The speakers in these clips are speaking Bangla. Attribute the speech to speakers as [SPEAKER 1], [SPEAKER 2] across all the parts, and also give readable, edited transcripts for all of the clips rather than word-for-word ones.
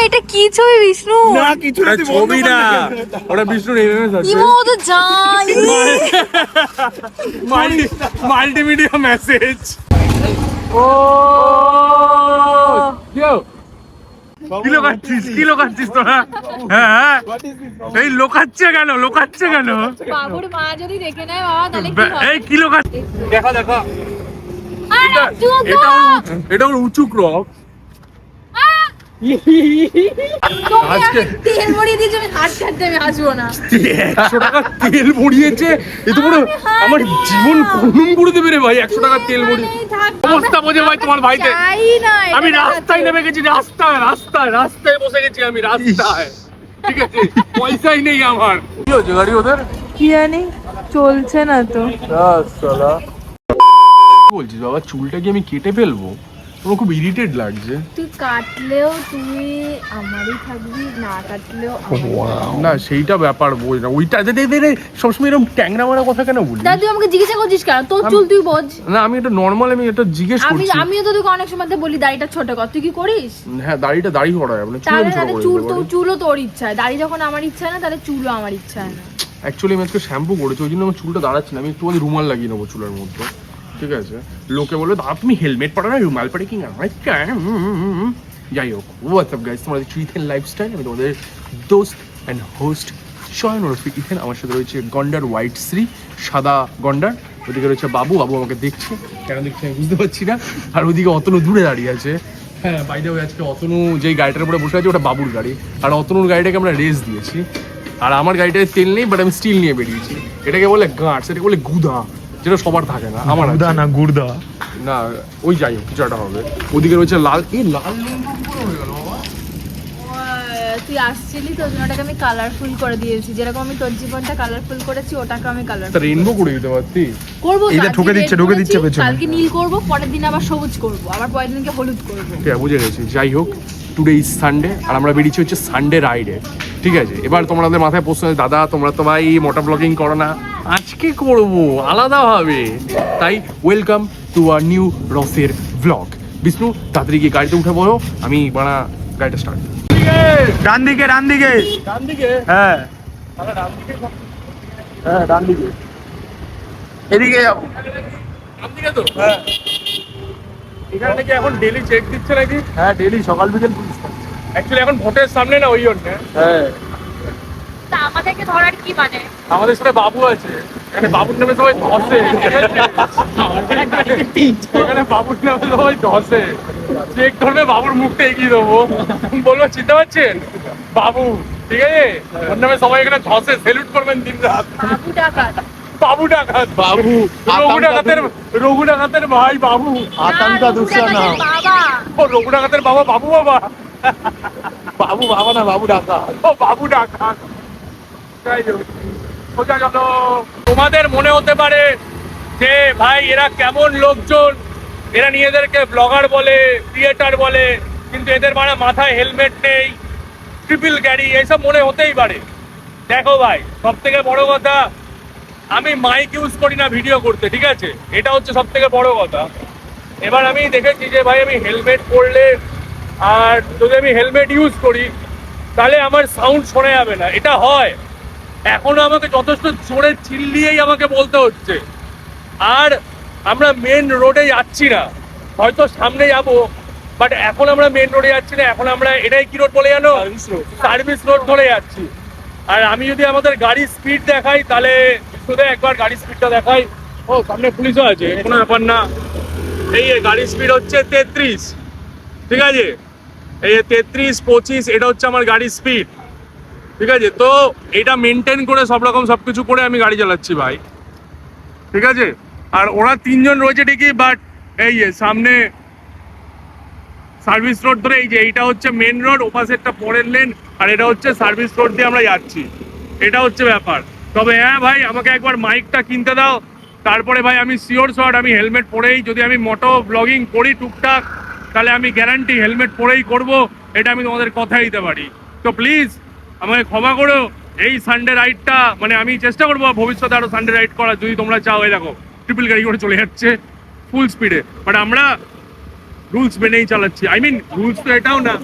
[SPEAKER 1] এটা কি ছবি বিষ্ণু?
[SPEAKER 2] না কিছু না, ছবি না, ওটা বিষ্ণুর এমএমএস আছে।
[SPEAKER 1] ইমো তো যাই
[SPEAKER 2] মাল্টিমিডিয়া মেসেজ। ও কি লোকাচ্ছিস তোরা? হ্যাঁ এই লোকাচ্ছে কেন?
[SPEAKER 1] বাবুর মা যদি দেখে নেয় বাবা তাহলে কি হবে?
[SPEAKER 2] এই কি লোকাচ্ছিস? দেখা এটা ওর উঁচু ক্রপ। আজকে
[SPEAKER 1] তেল ভরিয়ে দিয়েছে, আমি হাত ছাড়তে আমি হাসবো না।
[SPEAKER 2] 100 টাকা তেল ভরিয়েছে, এ তো পুরো আমার জীবন কলম করে দেবে রে ভাই। 100 টাকা তেল ভরিয়ে অবস্থা বোঝে ভাই তোমার ভাইতে। আমি রাস্তায় নেমে গেছি, রাস্তায় বসে গেছি আমি রাস্তায়, ঠিক আছে? পয়সাই নেই আমার। কি হচ্ছে গাড়ি ওদের?
[SPEAKER 1] কি জানি চলছে না তো।
[SPEAKER 2] বলছিস বাবা, চুলটা কি আমি কেটে ফেলবো? আমার খুব ইরিটেট লাগছে।
[SPEAKER 1] তুই কাটলেও তুই আমারই থাকবি, না কাটলেও
[SPEAKER 2] না সেইটা ব্যাপার বই না, ওইটা সবসময় এরকম ট্যাংরা মারা কথা কেন বলি?
[SPEAKER 1] তা তুই আমাকে জিজ্ঞাসা করছিস কেন? তোর চুল তুই বোঝ।
[SPEAKER 2] না আমি এটা নরমাল, আমি এটা জিজ্ঞেস করছি।
[SPEAKER 1] আমিও তো তোকে অনেক সময় বলি দাড়িটা ছোট কর, তুই কি করিস?
[SPEAKER 2] হ্যাঁ দাড়ি করা যাবে না,
[SPEAKER 1] তাহলে চুলও তোর ইচ্ছা, দাড়ি যখন আমার ইচ্ছা না তাহলে চুলও আমার ইচ্ছা না।
[SPEAKER 2] অ্যাকচুয়ালি আমি আজকে শ্যাম্পু করেছি, ওই জন্য আমার চুলটা দাঁড়াচ্ছে না। আমি একটু রুমাল লাগিয়ে নেবো চুলের মধ্যে, ঠিক আছে? লোকে বলবে দাদা তুমি হেলমেট পড়ো না, রুমাল পরে কি? যাই হোক, হোয়াটসঅ্যাপ গাইস, তোমাদের ইথেন লাইফস্টাইল। আমি তোমাদের দোস্ত অ্যান্ড হোস্ট শয়ন ওরফে ইথেন। আমার সাথে রয়েছে গন্ডার হোয়াইট শ্রী, সাদা গন্ডার। ওদিকে রয়েছে বাবু আমাকে দেখছে, কেন দেখছে আমি বুঝতে পারছি না। আর ওদিকে অতনু দূরে দাঁড়িয়ে আছে। হ্যাঁ বাইরে আজকে অতনু যেই গাড়িটার উপরে বসে আছে ওটা বাবুর গাড়ি, আর অতনুর গাড়িটাকে আমরা রেস দিয়েছি। আর আমার গাড়িটায় তেল নেই, বাট আমি স্টিল নিয়ে বেরিয়েছি। এটাকে বলে গাঁট, সেটাকে বলে গুদা, যেটা সবার থাকে না। আমার গুদা না, গুড়দা না, ওই যাই হোক কিছু একটা হবে। ওদিকে রয়েছে লাল, লাল হয়ে গেল বাবা।
[SPEAKER 1] তুই আসছিলি তো ওটাকে আমি কালারফুল করে দিয়েছি, যেরকম আমি তোর জীবনটা কালারফুল করেছি ওটাকে আমি কালারফুল
[SPEAKER 2] রেইনবো করে দিতে পারতি।
[SPEAKER 1] করবো,
[SPEAKER 3] এটা ঢুকে দিচ্ছে পেছনে।
[SPEAKER 1] কালকে নীল করব, পরের দিন আবার সবুজ করব, আবার পরের দিনকে হলুদ করব।
[SPEAKER 2] ঠিক আছে বুঝে গেছি। যাই হোক, টুডে ইজ সানডে আর আমরা বেরিয়েছি হচ্ছে সানডে রাইডে, ঠিক আছে? এবার তোমাদের মাথায় প্রশ্ন আছে, দাদা তোমরা তো ভাই মোটা ব্লগিং করো না, আজকে করবো আলাদাভাবে। তাই ওয়েলকাম টু আওয়ার নিউ রসের ব্লগ। বিষ্ণু তাড়াতাড়ি গিয়ে গাড়িতে উঠে পড়ো, আমি বানা গাড়িটা স্টার্ট।
[SPEAKER 3] ডান দিকে
[SPEAKER 2] হ্যাঁ
[SPEAKER 3] হ্যাঁ ডান দিকে, এদিকে যাবো।
[SPEAKER 2] ডান দিকে তো? হ্যাঁ। এখানে নাকি এখন ডেলি চেক দিচ্ছে নাকি?
[SPEAKER 3] হ্যাঁ ডেলি সকাল বিকেল পুলিশ থাকে।
[SPEAKER 2] অ্যাকচুয়ালি এখন ভোটের সামনে না, ওই জন্য।
[SPEAKER 3] হ্যাঁ
[SPEAKER 1] তা আমাদেরকে ধরার কি মানে?
[SPEAKER 2] আমাদের সাথে বাবু আছে, এখানে বাবুর নামে সবাই ধসে। এখানে বাবুর নামে সবাই ধসে, চেক ধরবে বাবুর মুখটা এগিয়ে দেবো, বলবো চিনতে পারছেন বাবু, ঠিক আছে? ওর নামে সবাই এখানে ধসে, সেলুট করবেন দিন রাত।
[SPEAKER 1] বাবু ডাকাত,
[SPEAKER 2] বাবু রঘু ডাকাতের ভাই বাবু।
[SPEAKER 3] আকাঙ্ক্ষা দুসরা নাম।
[SPEAKER 1] বাবা
[SPEAKER 2] ও রঘু ডাকাতের বাবা, বাবু বাবা
[SPEAKER 3] না বাবু ডাকা।
[SPEAKER 2] ও বাবু ডাকাত। যাই হোক, সোজা চলো। তোমাদের মনে হতে পারে যে ভাই এরা কেমন লোকজন, এরা নিজেদেরকে ব্লগার বলে, ক্রিয়েটার বলে, কিন্তু এদের মানে মাথায় হেলমেট নেই, ট্রিপল ক্যারি, এইসব মনে হতেই পারে। দেখো ভাই, সব থেকে বড় কথা, আমি মাইক ইউজ করি না ভিডিও করতে, ঠিক আছে? এটা হচ্ছে সব থেকে বড় কথা। এবার আমি দেখেছি যে ভাই আমি হেলমেট পরলে আর যদি আমি হেলমেট ইউজ করি তাহলে আমার সাউন্ড শোনা যাবে না, এটা হয়। এখনো আমাকে যথেষ্ট জোরে চিল্লিয়েই আমাকে বলতে হচ্ছে। আর আমরা মেন রোডে যাচ্ছি না, হয়তো সামনে যাব, বাট এখন আমরা মেন রোডে যাচ্ছি না, এখন আমরা এটাই কি রোড বলে জানো? সার্ভিস রোড ধরে যাচ্ছি। আর আমি যদি আমাদের গাড়ির স্পিড দেখাই তাহলে শুধু একবার গাড়ির স্পিডটা দেখাই। ও সামনে পুলিশও আছে, কোনো ব্যাপার না। এই গাড়ির স্পিড হচ্ছে 33, ঠিক আছে? এই 33, 25 এটা হচ্ছে আমার গাড়ির স্পিড, ঠিক আছে? তো এটা মেনটেন করে সব রকম সবকিছু করে আমি গাড়ি চালাচ্ছি ভাই, ঠিক আছে? আর ওরা তিনজন রয়েছে ঠিকই, বাট এই সামনে সার্ভিস রোড ধরে, এই যে এইটা হচ্ছে মেন রোড, ওপাশে একটা পরের লেন, আর এটা হচ্ছে সার্ভিস রোড দিয়ে আমরা যাচ্ছি, এটা হচ্ছে ব্যাপার। তবে হ্যাঁ ভাই, আমাকে একবার মাইকটা কিনতে দাও, তারপরে ভাই আমি শিওর শট আমি হেলমেট পরেই, যদি আমি মোটো ব্লগিং করি টুকটাক, তাহলে আমি গ্যারান্টি হেলমেট পরেই করব, এটা আমি তোমাদের কথা দিতে পারি। তো প্লিজ আমাকে ক্ষমা করো। এই সানডে রাইডটা মানে আমি চেষ্টা করবো ভবিষ্যতে আরো সানডে রাইড করার, যদি তোমরা চাও। এই দেখো ট্রিপল গাড়ি করে চলে যাচ্ছে ফুল স্পিডে, বাট আমরা রুলস মেনেই চালাচ্ছি। আই মিন রুলস তো এটাও না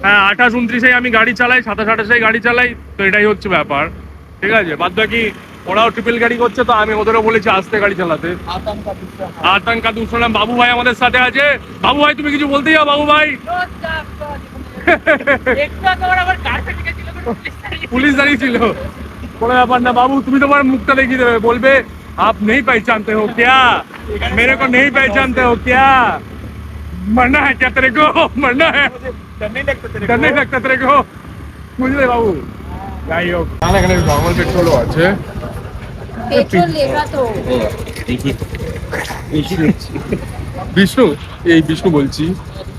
[SPEAKER 2] হ্যাঁ 28-29 আমি গাড়ি চালাই, 27-28 গাড়ি চালাই, তো এটাই হচ্ছে ব্যাপার। ঠিক আছে, বাদ বাকি ওরাও ট্রিপল গাড়ি করছে, তো আমি ওদেরও বলেছি আস্তে গাড়ি চালাতে। আতঙ্কা দুশোলাম। বাবু ভাই আমাদের সাথে আছে। বাবু ভাই তুমি কিছু বলতে যাও বাবু ভাই? পুলিশ দাঁড়িয়ে ছিল, কোনো ব্যাপার না বাবু, তুমি তোমার মুখটা দেখিয়ে দেবে, বলবে आप नहीं पहचानते हो क्या, मेरे को नहीं पहचानते हो क्या, मरना है क्या तेरे को, मरना है, डर नहीं लगता तेरे को, বুঝলে বাবু? যাই হোক, তাহলে এখানে নর্মাল পেট্রোলও আছে।
[SPEAKER 1] পেট্রোল লেখা তো।
[SPEAKER 2] বিষ্ণু, এই বিষ্ণু বলছি,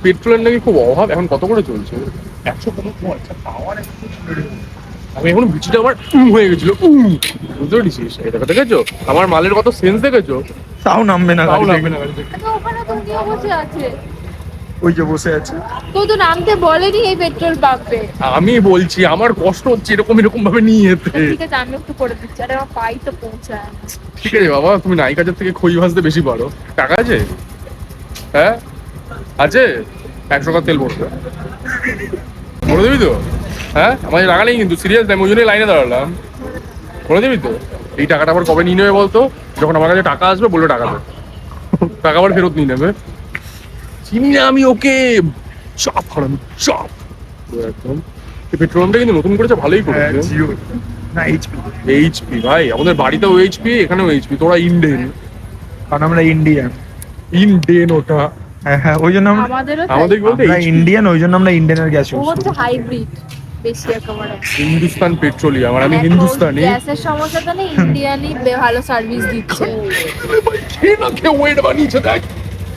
[SPEAKER 2] পেট্রোলের নাকি খুব অভাব, এখন কত করে চলছে? 100 আমি এখন বিচিটা আমার হয়ে গেছিল, বুঝতে পেরেছিস? এটা দেখেছো আমার মালের কত সেন্স দেখেছো?
[SPEAKER 3] তাও নামবে না
[SPEAKER 2] তাও
[SPEAKER 3] গাড়ি
[SPEAKER 2] লাগবে
[SPEAKER 3] থেকে।
[SPEAKER 2] না গাড়ি থেকে।
[SPEAKER 1] তো ওখানে তো উনিও বসে আছে।
[SPEAKER 3] ওই যে বসে আছে।
[SPEAKER 1] তো নামতে বলেনি এই পেট্রোল পাম্পে।
[SPEAKER 2] আমি বলছি আমার কষ্ট হচ্ছে এরকম ভাবে নিয়ে যেতে।
[SPEAKER 1] ঠিক আছে আমি একটু করে দিচ্ছি, আরে আমার পাই তো পৌঁছায়।
[SPEAKER 2] ঠিক আছে বাবা, তুমি নায়িকাদের থেকে খই ভাজতে বেশি পারো। টাকা আছে? হ্যাঁ আছে, 100 টাকা তেল ভরতে ভরে দিবি তো? হ্যাঁ আমাদের টাকা নেই কিন্তু, সিরিয়াস আমি ওই জন্যই লাইনে দাঁড়ালাম। ভরে দিবি তো? এই টাকাটা আবার কবে নিয়ে নেবে বলতো? যখন আমার কাছে টাকা আসবে বললো টাকা দেবে, টাকা আবার ফেরত নিয়ে নেবে। চিনি না আমি ওকে, চাপ হারামি চাপ একদম। এই পেট্রোল পাম্পটা কিন্তু নতুন করেছে, ভালোই করেছে।
[SPEAKER 3] জিও না এইচপি,
[SPEAKER 2] এইচপি ভাই, আমাদের বাড়িতেও এইচপি, এখানেও এইচপি, তোরা ইন্ডেন।
[SPEAKER 3] কারণ আমরা ইন্ডিয়ান।
[SPEAKER 2] ইন্ডেন ওটা,
[SPEAKER 3] হ্যাঁ হ্যাঁ, ওই জন্য
[SPEAKER 1] আমাদেরও
[SPEAKER 2] আমাদের কি বলতে
[SPEAKER 3] আমরা ইন্ডিয়ান, ওই জন্য আমরা ইন্ডিয়ানের গ্যাস
[SPEAKER 1] ও
[SPEAKER 3] ইউজ
[SPEAKER 1] হচ্ছে
[SPEAKER 3] করি।
[SPEAKER 1] হাইব্রিড বেশি একেবারে।
[SPEAKER 2] হিন্দুস্তান পেট্রোলিয়াম, আর আমি
[SPEAKER 1] এখন
[SPEAKER 2] হিন্দুস্তানি।
[SPEAKER 1] গ্যাসের সমস্যাটা নেই, ইন্ডিয়ানই ভালো সার্ভিস দিচ্ছে।
[SPEAKER 2] খেয়ে না খেয়ে ওয়েট বানিয়েছে দেখ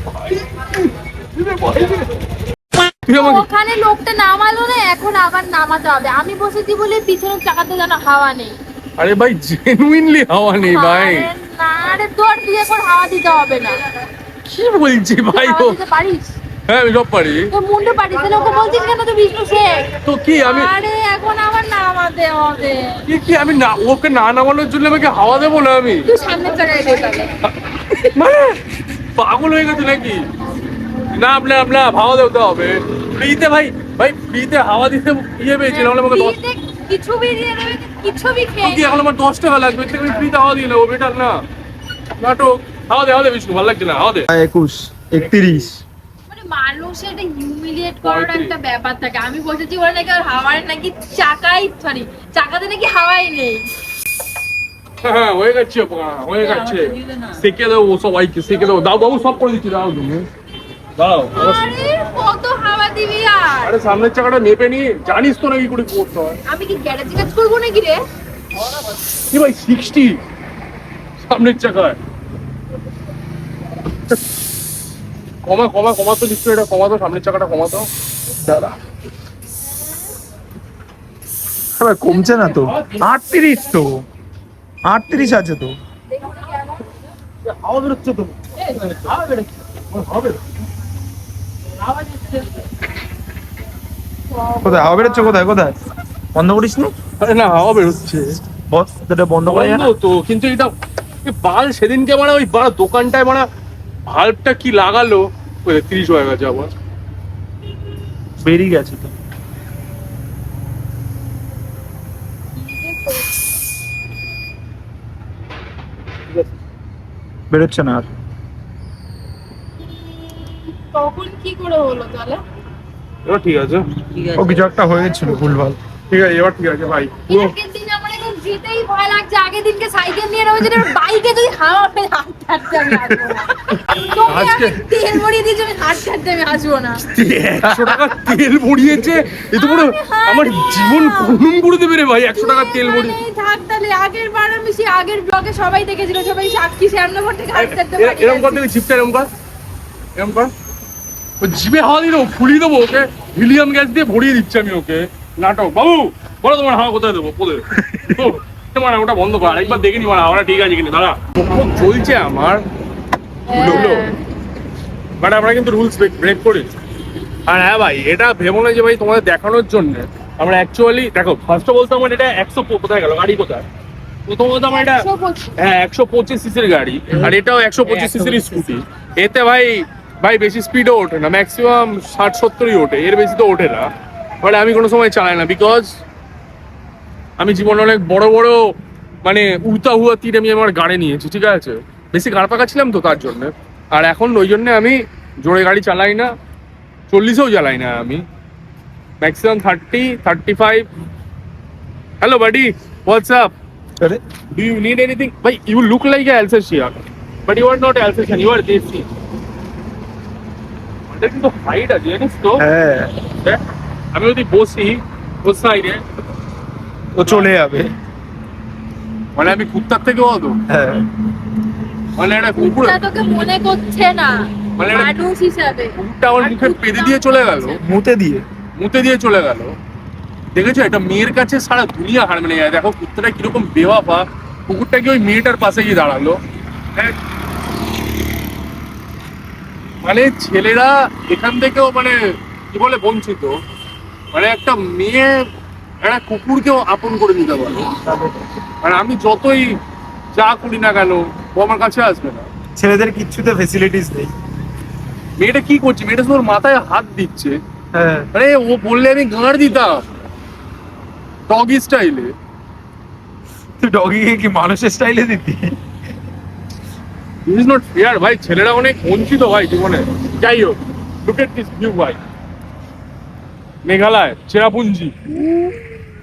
[SPEAKER 2] ভাই। তুই আমাকে
[SPEAKER 1] ওখানে লোকটা নামালো না, এখন আবার নামাতে হবে। আমি বসেছি বলে পিছনের চাকাতে যেন হাওয়া নেই।
[SPEAKER 2] আরে ভাই জেনুইনলি হাওয়া নেই ভাই।
[SPEAKER 1] আরে না রে, তোর দিয়ে এখন হাওয়া দিতে হবে না।
[SPEAKER 2] কি বলছি ভাই ও?
[SPEAKER 1] হাওয়া দিতে পারিস?
[SPEAKER 2] হ্যাঁ আমি সব পারি।
[SPEAKER 1] তোর মুন্ডু পারিস, তাহলে ওকে বলছিস কেন তুই বিষ্ণু শেখ?
[SPEAKER 2] তো কি আমি
[SPEAKER 1] আরে এখন আবার নামাতে হবে।
[SPEAKER 2] কি আমি না ওকে না নামানোর জন্য আমাকে হাওয়া দেবো না আমি?
[SPEAKER 1] তুই সামনে চাকায় দে তাহলে।
[SPEAKER 2] মানে পাগল হয়ে গেছে নাকি? না না হাওয়া দিতে হবে ফ্রিতে ভাই। ভাই ফ্রিতে হাওয়া দিতে ইয়ে পেয়েছি, নাহলে আমাকে
[SPEAKER 1] ফ্রিতে কিছু বি দিয়ে দেবে, কিছু বি
[SPEAKER 2] তো
[SPEAKER 1] খেয়ে
[SPEAKER 2] কি এখন আমার 10 টাকা লাগবে, এর থেকে আমি ফ্রিতে হাওয়া দিয়ে নেবো, বেটার না? নাটক। হাওয়া দে বিষ্ণু, ভালো লাগছে না, হাওয়া দে।
[SPEAKER 3] 21, 31।
[SPEAKER 1] মানে মানুষের একটা হিউমিলিয়েট করার
[SPEAKER 2] 35
[SPEAKER 1] একটা ব্যাপার থাকে। আমি বসেছি ওরা নাকি আর হাওয়ার নাকি চাকাতে নাকি হাওয়াই নেই।
[SPEAKER 2] হ্যাঁ হয়ে যাচ্ছে, হয়ে যাচ্ছে। সেকে দেবো সবাইকে, সেকে দেবো। দাও বাবু, সব করে দিচ্ছি, দাও তুমি দাও।
[SPEAKER 1] আরে কত হাওয়া দিবি আর?
[SPEAKER 2] আরে সামনের চাকাটা মেপে নি, জানিস তো না কি করে করতে হয়।
[SPEAKER 1] আমি কি গ্যারেজে কাজ করবো নাকি রে?
[SPEAKER 2] কি ভাই 60 সামনের চাকায়? কমা তো দিচ্ছ, এটা কমা তো, সামনের চাকাটা কমা তো।
[SPEAKER 3] দাঁড়া, আরে কমছে না তো, 38 তো, 38 আছে তো।
[SPEAKER 2] হাওয়া বেরোচ্ছে তো, হবে।
[SPEAKER 3] কোথায় হাওয়া বেরোচ্ছে? কোথায় কোথায়? বন্ধ করিস নি?
[SPEAKER 2] আরে না হাওয়া বেরোচ্ছে
[SPEAKER 3] বস, এটা বন্ধ করে
[SPEAKER 2] বন্ধ তো, কিন্তু এটা বাল সেদিনকে মানে ওই বাড়া দোকানটায় মানে ভাল্বটা কি লাগালো, 30 হয়ে গেছে আবার।
[SPEAKER 3] বেরিয়ে গেছে তো। বেরোচ্ছে না আর।
[SPEAKER 1] তখন কি করে হলো তাহলে?
[SPEAKER 2] এবার ঠিক আছে,
[SPEAKER 3] ও কিছু একটা হয়েছিল ভুলভাল।
[SPEAKER 2] ঠিক আছে, এবার ঠিক আছে ভাই। পুরো
[SPEAKER 1] আগের দিন আমার এখন যেতেই ভয় লাগছে। আগের দিনকে সাইকেল নিয়ে রয়েছে, বাইকে যদি হাওয়া ফেলে হাঁটতে হাঁটতে আমি আসবো না।
[SPEAKER 2] আজকে
[SPEAKER 1] তেল ভরিয়ে দিয়েছে, আমি হাঁটতে হাঁটতে আমি আসবো না।
[SPEAKER 2] 100 টাকা তেল ভরিয়েছে, এ তো পুরো আমার জীবন খুনুম করে দেবে রে ভাই। 100 টাকা তেল ভরিয়ে
[SPEAKER 1] এই থাক তাহলে। আগের বার আমি সেই আগের ব্লগে সবাই দেখেছিল, সবাই সাক্ষী শ্যামনগর থেকে হাঁটতে হাঁটতে বাড়ি
[SPEAKER 2] এরকম কর
[SPEAKER 1] গেছে।
[SPEAKER 2] দেখি, চিপটা এরকম কর, এরকম কর। ও জিভে হাওয়া দিয়ে দেবো, ফুলিয়ে দেবো ওকে, হিলিয়াম গ্যাস দিয়ে ভরিয়ে দিচ্ছি আমি ওকে। নাটক বাবু, বলো তোমার হাওয়া কোথায় দেবো? কোথায়? মানে ওটা বন্ধ কর, আরেকবার দেখে নি মানে হাওয়াটা ঠিক আছে কিনা। দাঁড়া, খুব চলছে আমার হলো, বাট আমরা কিন্তু রুলস ব্রেক করি। আর হ্যাঁ ভাই, এটা ভেবো না যে ভাই তোমাদের দেখানোর জন্য আমরা অ্যাকচুয়ালি দেখো, ফার্স্ট বলতে আমার এটা 100 কোথায় গেল গাড়ি কোথায়? প্রথমত আমার এটা
[SPEAKER 1] 125
[SPEAKER 2] হ্যাঁ 125 সিসির গাড়ি, আর এটাও 125 সিসির স্কুটি। এতে ভাই বেশি স্পিডও ওঠে না, ম্যাক্সিমাম 60-70ই ওঠে, এর বেশি তো ওঠে না। মানে আমি কোনো সময় চালাই না, বিকজ আমি জীবনে অনেক বড় বড় মানে উড়তা হুয়া তীর আমি আমার গাড়ি নিয়েছি, ঠিক আছে, বেশি গাড় পাকা ছিলাম তো তার জন্য। আর এখন ওই জন্য আমি জোরে গাড়ি চালাই না, 40-এও চালাই না আমি, maximum 30-35। Hello buddy, what's up,
[SPEAKER 3] আরে
[SPEAKER 2] ডু ইউ নিড এনিথিং? ভাই you look like a Alsatian, but you are not Alsatian, you are desi. এটা কিন্তু হাইট আছে জানিস তো।
[SPEAKER 3] হ্যাঁ,
[SPEAKER 2] দেখ, আমি যদি বসি ওর সাইডে,
[SPEAKER 3] ও চলে যাবে।
[SPEAKER 2] মানে আমি কুত্তার থেকেও হতো,
[SPEAKER 3] হ্যাঁ,
[SPEAKER 2] মানে একটা কুকুর,
[SPEAKER 1] কুকুরটা তোকে মনে করছে না
[SPEAKER 2] মানে একটা
[SPEAKER 1] মানুষ হিসাবে।
[SPEAKER 2] কুকুরটা আমার
[SPEAKER 1] আর
[SPEAKER 2] মুখে
[SPEAKER 1] কুত্তা
[SPEAKER 2] পেদে দিয়ে চলে গেল,
[SPEAKER 3] মুতে দিয়ে।
[SPEAKER 2] মুতে দিয়ে চলে গেল। দেখেছো, এটা মেয়ের কাছে সারা দুনিয়া হার মেনে যায়। দেখো কুত্তাটা কিরকম বেওয়াফা, কুকুরটা কি ওই মেয়েটার পাশে গিয়ে দাঁড়ালো। হ্যাঁ, মানে ছেলেরা এখান থেকেও মানে কি বলে বঞ্চিত, মানে একটা মেয়ে একটা কুকুরকেও আপন করে দিতে পারে। মানে আমি যতই যা করি না কেন, ও আমার কাছে আসবে না।
[SPEAKER 3] ছেলেদের কিচ্ছুতে ফেসিলিটিস নেই।
[SPEAKER 2] মেয়েটা কি করছে, মেয়েটা শুধু ওর মাথায় হাত দিচ্ছে।
[SPEAKER 3] হ্যাঁ,
[SPEAKER 2] আরে ও বললে আমি গাঁড় দিতাম ডগি স্টাইলে।
[SPEAKER 3] তুই ডগিকে কি মানুষের স্টাইলে দিতি?
[SPEAKER 2] দিস ইজ নট ফেয়ার ভাই, ছেলেরা অনেক বঞ্চিত ভাই জীবনে। যাই হোক, লুক এট দিস ভিউ ভাই, মেঘালয় চেরাপুঞ্জি,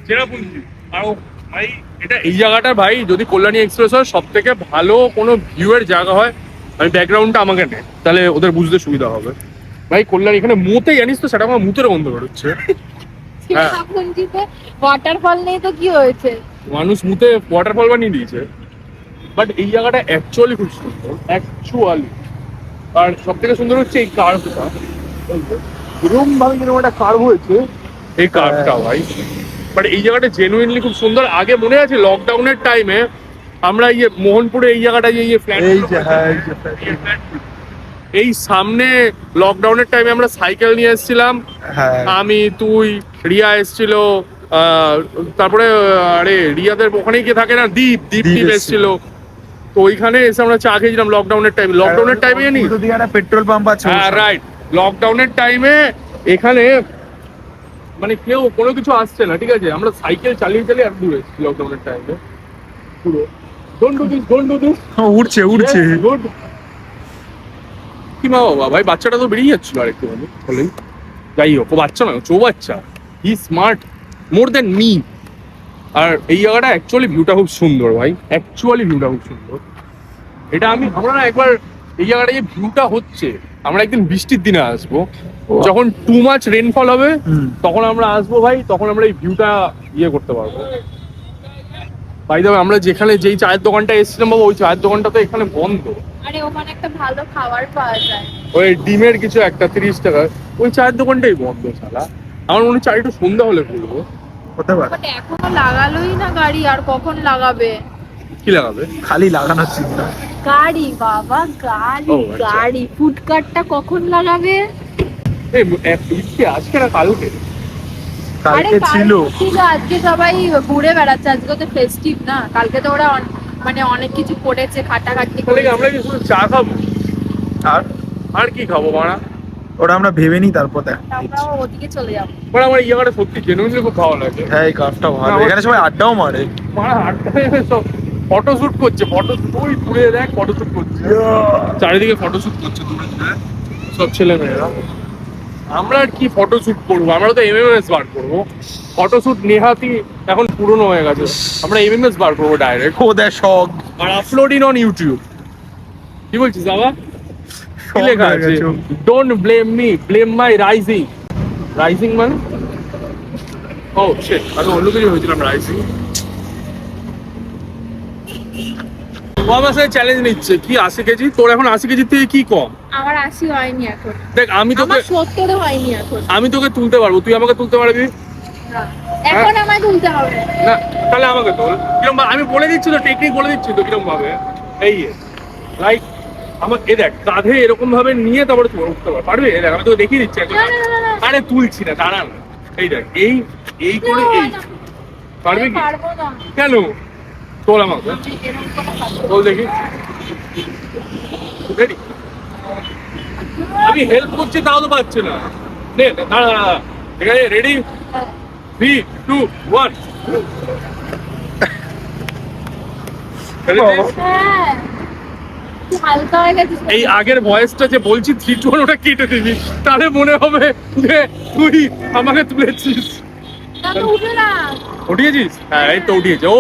[SPEAKER 2] চেরাপুঞ্জি। আর ভাই এটা এই জায়গাটা ভাই, যদি কল্যাণী এক্সপ্রেস হয় সব থেকে ভালো কোনো ভিউ এর জায়গা হয়, আমি ব্যাকগ্রাউন্ডটা আমাকে নেই তাহলে ওদের বুঝতে সুবিধা হবে। ভাই কল্যাণী এখানে মুতে জানিস তো, সেটা আমার মুতের গন্ধ বেরোচ্ছে। হ্যাঁ।
[SPEAKER 1] চেরাপুঞ্জিতে ওয়াটারফল নেই তো কি হয়েছে?
[SPEAKER 2] মানুষ মুতে ওয়াটারফল বানিয়ে দিয়েছে, বাট এই জায়গাটা অ্যাকচুয়ালি খুব সুন্দর, অ্যাকচুয়ালি। আর সব থেকে সুন্দর হচ্ছে এই কার্ভটা, এরকম ভাবে যেরকম একটা কার্ভ হয়েছে এই কার্ভটা ভাই। বাট এই জায়গাটা জেনুইনলি খুব সুন্দর। আগে মনে আছে লকডাউনের টাইমে আমরা ইয়ে মোহনপুরে এই জায়গাটা যে ফ্ল্যাট,
[SPEAKER 3] এই যে হ্যাঁ, এই যে
[SPEAKER 2] এই সামনে লকডাউনের টাইমে আমরা সাইকেল নিয়ে এসেছিলাম,
[SPEAKER 3] হ্যাঁ,
[SPEAKER 2] আমি, তুই, রিয়া এসেছিল, তারপরে আরে রিয়াদের ওখানেই কে থাকে না, দীপ দীপ
[SPEAKER 3] দীপ
[SPEAKER 2] দীপ এসেছিল। তো ওইখানে এসে আমরা চা খেয়েছিলাম লকডাউনের টাইমে। লকডাউনের টাইমে জানি,
[SPEAKER 3] দুদিকে একটা পেট্রোল পাম্প আছে।
[SPEAKER 2] হ্যাঁ রাইট, লকডাউনের টাইমে এখানে মানে কেউ কোনো কিছু আসছে না, ঠিক আছে, আমরা সাইকেল চালিয়ে চালিয়ে আর দূরে এসেছি লকডাউনের টাইমে পুরো। Don't do this, don't do this.
[SPEAKER 3] উঠছে উঠছে।
[SPEAKER 2] গুড। কি মা বাবা, ভাই বাচ্চাটা তো বেরিয়ে যাচ্ছিল আরেকটু মানে বলেই। যাই হোক, ও বাচ্চা নয়, চৌ বাচ্চা, হি স্মার্ট মোর দ্যান মি। আর এই জায়গাটা অ্যাকচুয়ালি ভিউটা খুব সুন্দর ভাই, অ্যাকচুয়ালি ভিউটা খুব সুন্দর। এটা আমরা না একবার এই জায়গাটা যে ভিউটা হচ্ছে, আমরা একদিন বৃষ্টির দিনে আসবো, যখন টু মাচ রেনফল হবে তখন আমরা আসবো ভাই, তখন আমরা এই ভিউটা ইয়ে করতে পারবো। ভাই দেখো, আমরা যেখানে যেই চায়ের দোকানটা এসেছিলাম বাবা, ওই চায়ের দোকানটা তো এখানে বন্ধ।
[SPEAKER 1] আরে ওখানে একটা ভালো খাবার পাওয়া যায়।
[SPEAKER 2] ওই ডিমের কিছু একটা 30 টাকা, ওই চায়ের দোকানটাই বন্ধ শালা। আমার মনে হয় চা একটু সন্ধ্যা হলে খুলবো।
[SPEAKER 3] হতে পারে।
[SPEAKER 1] বাট এখনো লাগালোই না গাড়ি, আর কখন লাগাবে?
[SPEAKER 2] কি লাগাবে?
[SPEAKER 3] খালি লাগানোর চিন্তা।
[SPEAKER 1] গাড়ি বাবা, গাড়ি
[SPEAKER 2] ও, আচ্ছা।
[SPEAKER 1] গাড়ি ফুডকার্টটা কখন লাগাবে?
[SPEAKER 2] এই কি আজকে না কালকে?
[SPEAKER 1] আরে
[SPEAKER 3] কালকে ছিল।
[SPEAKER 1] ছিল, আজকে সবাই ঘুরে বেড়াচ্ছে, আজকে তো ফেস্টিভ না, কালকে তো ওরা মানে অনেক কিছু করেছে, খাটাখাটি
[SPEAKER 2] তাহলে কি আমরা কি শুধু চা খাবো?
[SPEAKER 3] আর
[SPEAKER 2] আর কি খাবো মারা?
[SPEAKER 3] ওটা আমরা ভেবে নিই তারপর দেখ।
[SPEAKER 1] আমরাও ওদিকে চলে যাবো।
[SPEAKER 2] মানে আমার এই জায়গাটা সত্যি জেনুইনলি খুব ভালো লাগে।
[SPEAKER 3] হ্যাঁ, এই কাজটা ভালো,
[SPEAKER 2] আমার-
[SPEAKER 3] এখানে সবাই আড্ডাও মারে।
[SPEAKER 2] মারা হাঁটতে সব ফটোশুট করছে, ফটোশুট ওই দূরে দেখ ফটোশুট করছে, চারিদিকে ফটোশুট করছে দূরে দূরে সব ছেলে মেয়েরা। আমরা আর কি ফটোশুট করবো, আমরা তো এমএমএস বার করবো। ফটোশুট নেহাতি এখন পুরনো হয়ে গেছে, আমরা এমএমএস বার করবো ডাইরেক্ট,
[SPEAKER 3] ও দেখ শখ।
[SPEAKER 2] আর আপলোডিং অন ইউটিউব। কি বলছিস বাবা? কি
[SPEAKER 3] শখ
[SPEAKER 2] লেখা
[SPEAKER 3] হয়ে
[SPEAKER 2] আছে?
[SPEAKER 3] গেছে।
[SPEAKER 2] Don't blame me, blame my rising. Rising মানে ও শিট, আমি অন্য কিছু হয়েছিলাম রাইজিং। ও আমার সাথে চ্যালেঞ্জ নিচ্ছে কি 80 কেজি, তোর এখন 80 কেজির থেকে কি কম?
[SPEAKER 1] আমার 80 হয়নি এখন,
[SPEAKER 2] দেখ আমি তোকে,
[SPEAKER 1] আমার 70 হয়নি এখন।
[SPEAKER 2] আমি তোকে তুলতে পারবো, তুই আমাকে তুলতে পারবি
[SPEAKER 1] না, এখন আমায় তুলতে হবে।
[SPEAKER 2] না? তাহলে আমাকে তোল। কিরকম আমি বলে দিচ্ছি তো, টেকনিক বলে দিচ্ছি তো কিরকম ভাবে। এই লাইক আমার এ দেখ, কাঁধে এরকম ভাবে নিয়ে তারপরে তুই উঠতে পারবি। এই দেখ আমি তোকে দেখিয়ে দিচ্ছি একদম।
[SPEAKER 1] না, না, না, না।
[SPEAKER 2] আরে তুলছি না, দাঁড়া না। এই দেখ, এই এই করে এই
[SPEAKER 1] না,
[SPEAKER 2] পারবি কি?
[SPEAKER 1] পারবো না।
[SPEAKER 2] কেন? তোল আমাকে,
[SPEAKER 1] আমি এরকম করে পারবো
[SPEAKER 2] তোল দেখি। রেডি? আমি হেল্প করছি তাও তো পারছি না। নে দাঁড়া দাঁড়া, ঠিক আছে, রেডি 3, 2, 1
[SPEAKER 1] হ্যাঁ তুই হালকা হয়ে গেছিস।
[SPEAKER 2] এই আগের ভয়েসটা যে বলছি 3, 2, 1 ওটা কেটে দিবি, তাহলে মনে হবে যে তুই আমাকে তুলেছিস।
[SPEAKER 1] না তো উঠে না।
[SPEAKER 2] উঠিয়েছিস? হ্যাঁ এই তো উঠিয়েছে, ও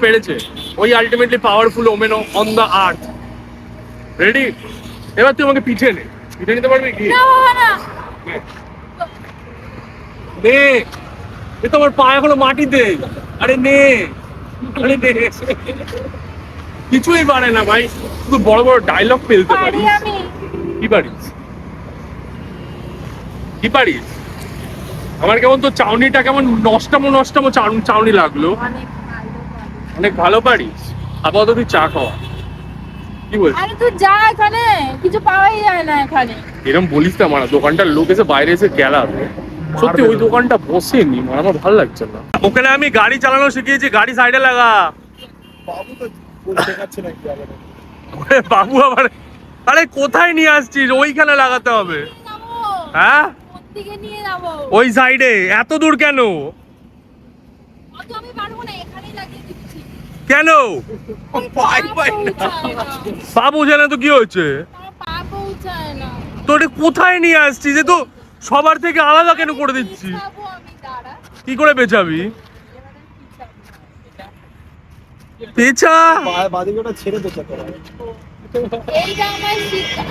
[SPEAKER 2] পেরেছে। ওই ultimately powerful women on the earth. Ready? এবার তুই আমাকে পিঠে নিতে পারবি কি?
[SPEAKER 1] না বাবা না।
[SPEAKER 2] নে, এ তো আমার পা এখনো মাটিতে। আরে নে, আরে নে। কিছুই পারে না ভাই, শুধু বড় বড় ডায়লগ ফেলতে
[SPEAKER 1] পারি
[SPEAKER 2] পারিস।
[SPEAKER 1] আমি।
[SPEAKER 2] কি পারিস? কি পারিস? আমার কেমন তো চাউনিটা কেমন নষ্টম চাউনি লাগলো।
[SPEAKER 1] অনেক ভালো পারি।
[SPEAKER 2] অনেক ভালো পারিস। আপাতত তুই চা খাওয়া। কি বলছিস?
[SPEAKER 1] আরে তুই যা, এখানে কিছু পাওয়াই যায় না এখানে।
[SPEAKER 2] এরকম বলিস না মারা, দোকানটার লোক এসে বাইরে এসে গেলাবে। সত্যি ওই দোকানটা বসেনি, আমার ভালো লাগছে না। ওখানে আমি গাড়ি চালানো শিখিয়েছি, গাড়ি সাইডে লাগা।
[SPEAKER 3] বাবু তো শেখাচ্ছে নাকি আবার?
[SPEAKER 2] ওরে বাবু আবার, আরে কোথায় নিয়ে আসছিস? ওইখানে লাগাতে হবে।
[SPEAKER 1] যাবো।
[SPEAKER 2] হ্যাঁ
[SPEAKER 1] কোত্থেকে নিয়ে যাবো?
[SPEAKER 2] ওই সাইডে। এত দূর কেন?
[SPEAKER 1] অত আমি পারবো না, এখানেই লাগিয়ে দিচ্ছি।
[SPEAKER 2] কেন?
[SPEAKER 1] ওই
[SPEAKER 3] পাই
[SPEAKER 1] পা
[SPEAKER 3] পাই না।
[SPEAKER 1] পৌঁছায় না।
[SPEAKER 2] বাবু জানে তো কি হচ্ছে?
[SPEAKER 1] আমার পা পৌঁছায় না।
[SPEAKER 2] তোর কোথায় নিয়ে আসছিস? যে তো সবার থেকে আলাদা কেন করে দিচ্ছি?
[SPEAKER 1] যাবো আমি, দাঁড়া।
[SPEAKER 2] কি করে বেচাবি?
[SPEAKER 1] এবারে পিছাবো।
[SPEAKER 2] পেঁচা?
[SPEAKER 3] বাদিকটা ছেড়ে তো চাকা।
[SPEAKER 1] এইটা আমার শিক্ষা।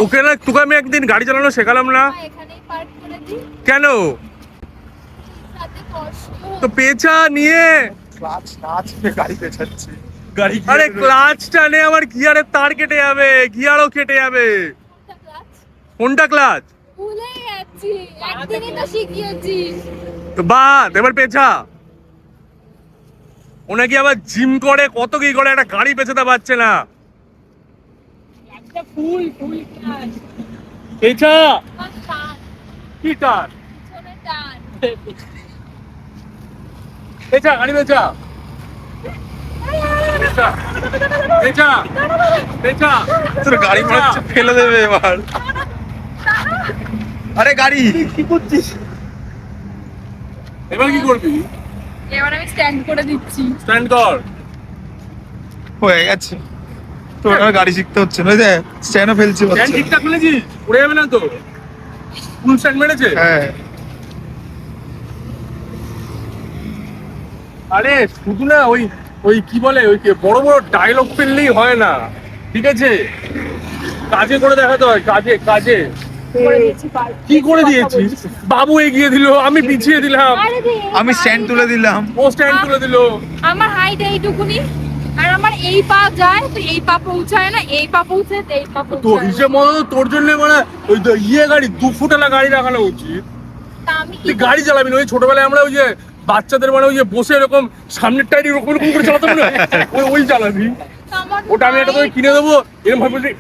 [SPEAKER 2] ওকে না, তোকে আমি একদিন গাড়ি চালানো শেখালাম না?
[SPEAKER 1] এখানেই পার্ক করে দিই।
[SPEAKER 2] কেন?
[SPEAKER 1] তাতে কষ্ট।
[SPEAKER 2] তো পেঁচা নিয়ে
[SPEAKER 3] ক্লাচ নাচ গাড়ি পেছাচ্ছে।
[SPEAKER 2] আরে ক্লাচটা নে, আমার গিয়ারের তার কেটে যাবে, গিয়ারও কেটে যাবে।
[SPEAKER 1] কোনটা ক্লাচ?
[SPEAKER 2] কোনটা ক্লাচ?
[SPEAKER 1] ভুলে যাচ্ছি, একদিনই তো শিখিয়েছিস।
[SPEAKER 2] তো বাদ, এবার পেঁচা। ও নাকি আবার জিম করে, কত কি করে, একটা গাড়ি পেছাতে পারছে না।
[SPEAKER 1] একটা ফুল ক্লাচ।
[SPEAKER 2] পেঁচা
[SPEAKER 1] আমার টান,
[SPEAKER 2] কি তার?
[SPEAKER 1] পিছনে টান।
[SPEAKER 2] পেঁচা, গাড়ি পেঁচা। পেঁচা, পেঁচা, পেঁচা।
[SPEAKER 3] তোর গাড়ি মনে হচ্ছে ফেলে দেবে এবার। আরে গাড়ি কি করছিস?
[SPEAKER 2] এবার কি করবি?
[SPEAKER 1] এবার আমি স্ট্যান্ড করে দিচ্ছি।
[SPEAKER 2] স্ট্যান্ড কর।
[SPEAKER 3] হয়ে গেছে। তোর আর গাড়ি শিখতে হচ্ছে না, যে স্ট্যান্ডও ফেলছি
[SPEAKER 2] স্ট্যান্ড
[SPEAKER 3] বাচ্চা।
[SPEAKER 2] ঠিকঠাক ফেলেছিস? উড়ে যাবে না তো? ফুল স্ট্যান্ড মেরেছে?
[SPEAKER 3] হ্যাঁ
[SPEAKER 2] আরে শুধু না ওই ওই কি বলে, ওই বড় বড় ডায়লগ ফেললেই হয় না, ঠিক আছে? কাজে করে দেখাতে হয়, কাজে কাজে।
[SPEAKER 1] করে দিয়েছি পার্ক।
[SPEAKER 2] কি করে দিয়েছিস? বাবু এগিয়ে দিল, আমি পিছিয়ে দিলাম,
[SPEAKER 1] আরে দে,
[SPEAKER 3] আমি স্ট্যান্ড তুলে দিলাম।
[SPEAKER 2] ও স্ট্যান্ড তুলে দিল।
[SPEAKER 1] আমার হাইট এইটুকুনি, আর আমার এই পা যায় তো এই পা পৌঁছায় না, এই পা পৌঁছায় তো এই পা
[SPEAKER 2] তো
[SPEAKER 1] পৌঁছায় না।
[SPEAKER 2] হিসেব মতো তো তোর জন্য মানে ওই ইয়ে গাড়ি 2 ফুটালা গাড়ি রাখানো উচিত।
[SPEAKER 1] তা আমি কি
[SPEAKER 2] তুই গাড়ি চালাবি না, ওই ছোটবেলায় আমরা ওই যে বাচ্চাদের মানে ওই যে বসে এরকম সামনের টায়ার এরকম এরকম করে চালাতাম না, ওই চালাবি।
[SPEAKER 1] আমার
[SPEAKER 2] ওটা আমি এটা তোকে কিনে দেবো, এরকম ভাবে বলছি,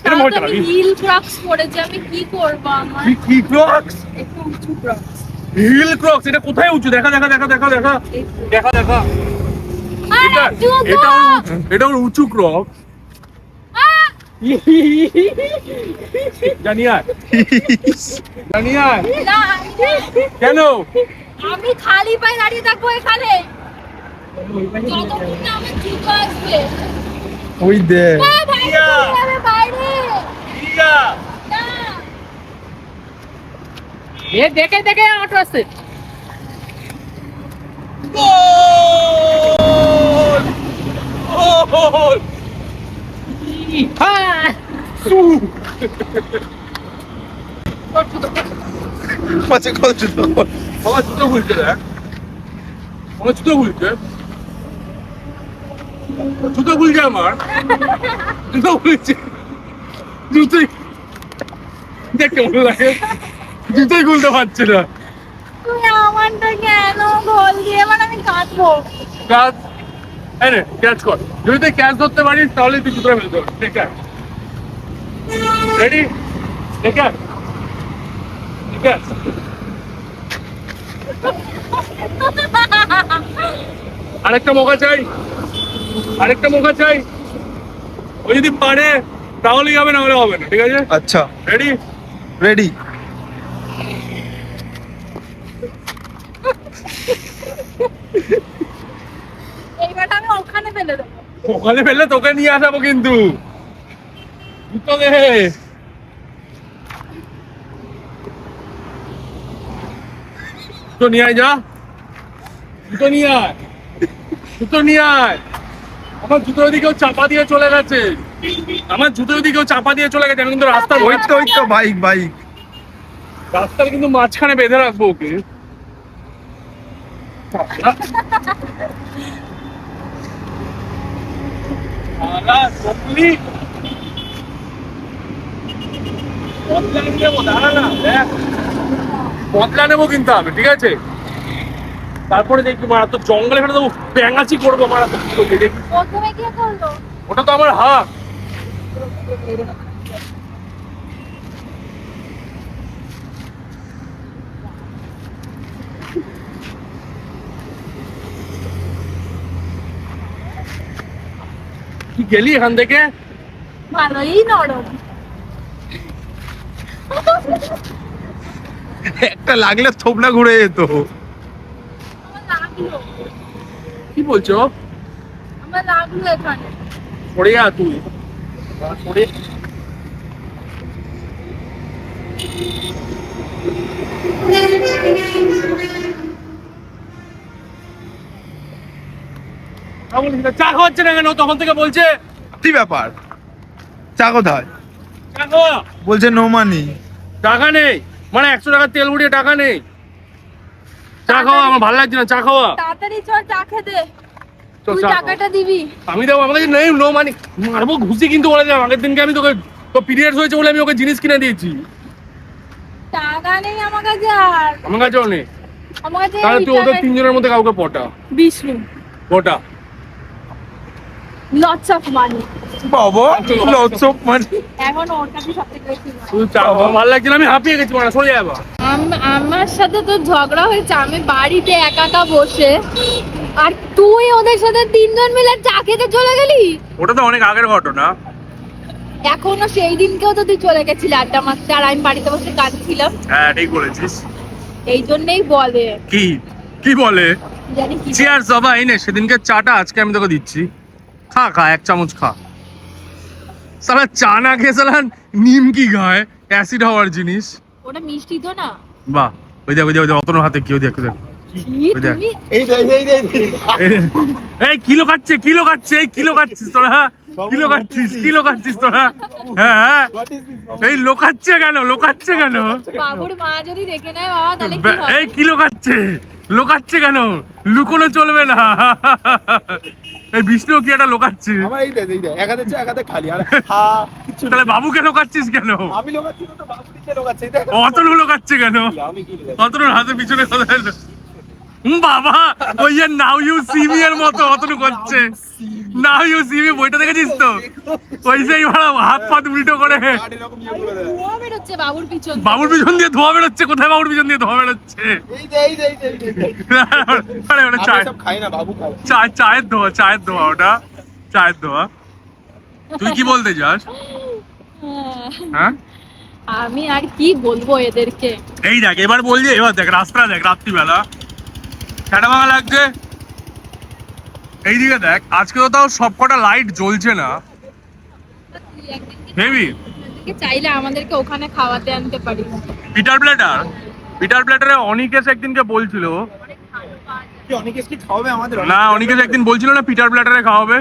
[SPEAKER 2] এরকম ভাবে
[SPEAKER 1] আমি
[SPEAKER 2] চালাবি।
[SPEAKER 1] হিল ক্রক্স পরেছি, আমি কি করব? আমার
[SPEAKER 2] কি ক্রক্স?
[SPEAKER 1] একটু উঁচু ক্রক্স।
[SPEAKER 2] Hill crooks? এটা কোথায় উঁচু? দেখা দেখা দেখা দেখা দেখা দেখা দেখা। এটা এটা এটা হলো উঁচু ক্রক্স। জানি আর জানি আর
[SPEAKER 1] না,
[SPEAKER 2] কেন?
[SPEAKER 1] আমি খালি পায়ে দাঁড়িয়ে থাকবো এখানে যতক্ষণ না আমার জুতো আসবে।
[SPEAKER 3] ওই দে
[SPEAKER 1] বাইরে চলে যাবে, বাইরে
[SPEAKER 2] ইয়া
[SPEAKER 1] না।
[SPEAKER 4] এ দেখে দেখে অটো আসছে।
[SPEAKER 2] গোল! গোল!
[SPEAKER 4] হ্যাঁ
[SPEAKER 3] পাশে কত জুতো।
[SPEAKER 2] আমার জুতো খুলছে দেখ, আমার জুতো খুলছে, জুতো খুলছে আমার, জুতো খুলছে, জুতোই দেখ কেমন লাগে, জুতোই খুলতে পারছে না।
[SPEAKER 1] তুই আমারটা কেন গোল দিয়ে, এবার আমি কাটবো।
[SPEAKER 2] ক্যাচ, এই নে ক্যাচ কর। যদি তুই ক্যাচ ধরতে পারিস তাহলে তুই জুতোটা ফেলতে পারবি। Take catch, ready, take catch, take catch. আরেকটা মৌকা চাই, আরেকটা মৌকা চাই। ও যদি পারে তাহলেই হবে, না হলে হবে না, ঠিক আছে?
[SPEAKER 3] আচ্ছা
[SPEAKER 2] রেডি,
[SPEAKER 3] রেডি।
[SPEAKER 1] এইবারটা আমি ওখানে ফেলে দেবো।
[SPEAKER 2] ওখানে ফেললে তোকে নিয়ে আসাবো কিন্তু। জুতো দে। জুতো নিয়ে আয়, যা জুতো নিয়ে আয়, জুতো নিয়ে আয়। আমার জুতো যদি কেউ চাপা দিয়ে চলে গেছে, আমার জুতো যদি কেউ চাপা দিয়ে চলে গেছে, আমি কিন্তু রাস্তার
[SPEAKER 3] ওই তো বাইক বাইক।
[SPEAKER 2] রাস্তার কিন্তু মাঝখানে বেঁধে রাখবো ওকে। শালা চকলি। বদলা নেবো, দাঁড়া না, দেখ। বদলা নেবো কিন্তু আমি, ঠিক আছে? তারপরে দেখবি মারা তো জঙ্গলে ফেলে দেবো, ব্যাঙাচি করবো মারা তো।
[SPEAKER 1] প্রথমে কি করলো?
[SPEAKER 2] ওটা তো আমার হাত। কি গেলি এখান থেকে?
[SPEAKER 1] ভালোই নরম।
[SPEAKER 3] একটা লাগলে থোবলা ঘুরে যেত।
[SPEAKER 1] আমার লাগলো,
[SPEAKER 2] কি বলছো?
[SPEAKER 1] আমার লাগলো এখানে।
[SPEAKER 2] সরে যা তুই, সরে। চা খাওয়াচ্ছে না কেন? তখন থেকে বলছে
[SPEAKER 3] কি ব্যাপার? চা কোথায়?
[SPEAKER 2] চা খাওয়া।
[SPEAKER 3] বলছে নো মানি।
[SPEAKER 2] টাকা নেই মানে 100 টাকার তেল উড়িয়ে টাকা নেই। চা খাওয়া, আমার ভালো লাগছে না চা খাওয়া।
[SPEAKER 1] তাড়াতাড়ি চল চা খেতে।
[SPEAKER 2] চল,
[SPEAKER 1] তুই
[SPEAKER 2] চা খাওয়া।
[SPEAKER 1] টাকাটা দিবি।
[SPEAKER 2] আমি দেবো, আমার কাছে নেই, নো মানি। মারবো ঘুষি কিন্তু বলে দিলাম। আগের দিনকে আমি তোকে, তো পিরিয়ডস হয়েছে বলে আমি ওকে জিনিস কিনে দিয়েছি।
[SPEAKER 1] টাকা নেই আমার কাছে আর।
[SPEAKER 2] আমার কাছেও নেই।
[SPEAKER 1] আমার কাছে
[SPEAKER 2] তাহলে
[SPEAKER 1] এই
[SPEAKER 2] তুই ওদের
[SPEAKER 1] টাকা-
[SPEAKER 2] তিনজনের মধ্যে কাউকে পটা।
[SPEAKER 1] বিষ্ণু,
[SPEAKER 2] পটা।
[SPEAKER 1] Lots of money.
[SPEAKER 3] বাবা লটস অফ মানি।
[SPEAKER 1] এখন ওর কাছে সবথেকে বেশি money।
[SPEAKER 2] তুই চা খাওয়া, ভালো লাগছে না, আমি হাঁপিয়ে গেছি মানে, সরে যাবো।
[SPEAKER 1] আমার সাথে তো ঝগড়া হয়েছে, আমি বাড়িতে একা একা বসে, আর তুই ওদের সাথে তিনজন মিলে চা খেতে চলে গেলি।
[SPEAKER 2] ওটা তো অনেক আগের ঘটনা।
[SPEAKER 1] এখনো সেই দিনকেও তো তুই চলে গেছিলি আড্ডা মারতে, আর আমি বাড়িতে বসে কাঁদছিলাম।
[SPEAKER 2] হ্যাঁ ঠিক বলেছিস।
[SPEAKER 1] এই জন্যই বলে,
[SPEAKER 2] কি কি বলে?
[SPEAKER 1] জানি কি
[SPEAKER 2] চিয়ার্স বাবা, এই নে সেদিনকে চাটা আজকে আমি তোকে দিচ্ছি। খা খা, 1 চামচ খা। সালা চা না খেয়ে সালা নিমকি খায়, অ্যাসিড হওয়ার জিনিস।
[SPEAKER 1] ওটা মিষ্টি তো না।
[SPEAKER 2] বাহ, ওই দেখ ওই দেখ ওই দেখ, অতনুর হাতে কি, ওই দেখ ওই দেখ।
[SPEAKER 1] কি
[SPEAKER 2] ওই দেখ।
[SPEAKER 1] তুমি?
[SPEAKER 2] এই কিলো কাটছে, কিলো কাটছে, এই কিলো কাটছিস তোরা, কিলো কাটছিস, কিলো কাটছিস তোরা। হ্যাঁ হ্যাঁ, এই লোকাচ্ছে কেন, লোকাচ্ছে কেন?
[SPEAKER 1] বাবুর মা যদি দেখে নেয় বাবা, তাহলে কি হবে?
[SPEAKER 2] এই কিলো কাটছে, লোকাচ্ছে কেন? লুকোনো চলবে না। এই বিষ্ণু কি একটা লোকাচ্ছে?
[SPEAKER 3] আমার এই দে এক হাতে চা এক হাতে খালি আর হা কিছু
[SPEAKER 2] তাহলে বাবুকে লোকাচ্ছিস কেন?
[SPEAKER 3] আমি লোকাচ্ছি না তো বাবু দিকে লোকাচ্ছে দেখ
[SPEAKER 2] অতনু লোকাচ্ছে কেন?
[SPEAKER 3] আমি কি
[SPEAKER 2] অতনুর হাতে পিছনে কোথায়? বাবা, ওই যে নাও ইউ সি মি এর মতো অতনু করছে। নাও ইউ সি মি বইটা দেখেছিস তো? ওই সেই ভাড়া হাত পাত উল্টো করে
[SPEAKER 3] এরকম ইয়ে করে দেয়
[SPEAKER 1] ধোঁয়া বেরোচ্ছে বাবুর পিছন।
[SPEAKER 2] বাবুর পিছন দিয়ে ধোয়া বেরোচ্ছে। কোথায় বাবুর পিছন দিয়ে ধোয়া বেরোচ্ছে? আরে ওটা
[SPEAKER 3] আমি
[SPEAKER 2] চায়,
[SPEAKER 3] সব খাই না বাবু খায়
[SPEAKER 2] চায়ের ধোয়া, চায়ের ধোয়া, ওটা চায়ের ধোয়া। তুই কি বলতে চাস? হ্যাঁ,
[SPEAKER 1] আমি আর কি বলবো এদেরকে।
[SPEAKER 2] এই দেখ এবার বলছি, এবার দেখ রাস্তা দেখ, রাত্রিবেলা ঠাডা ভাঙা লাগছে। এইদিকে দেখ, আজকে তো তাও সবকটা লাইট জ্বলছে না।
[SPEAKER 1] তুই একদিন কি
[SPEAKER 2] হেভি।
[SPEAKER 1] আমাদেরকে চাইলে আমাদেরকে ওখানে খাওয়াতে আনতে পারিস।
[SPEAKER 2] পিটার প্ল্যাটারে অনিকেশ একদিনকে বলছিল,
[SPEAKER 3] কি অনেক কি খাওয়াবে আমাদের
[SPEAKER 2] না অনিকেশ একদিন বলছিল না পিটার প্ল্যাটারে খাওয়াবে।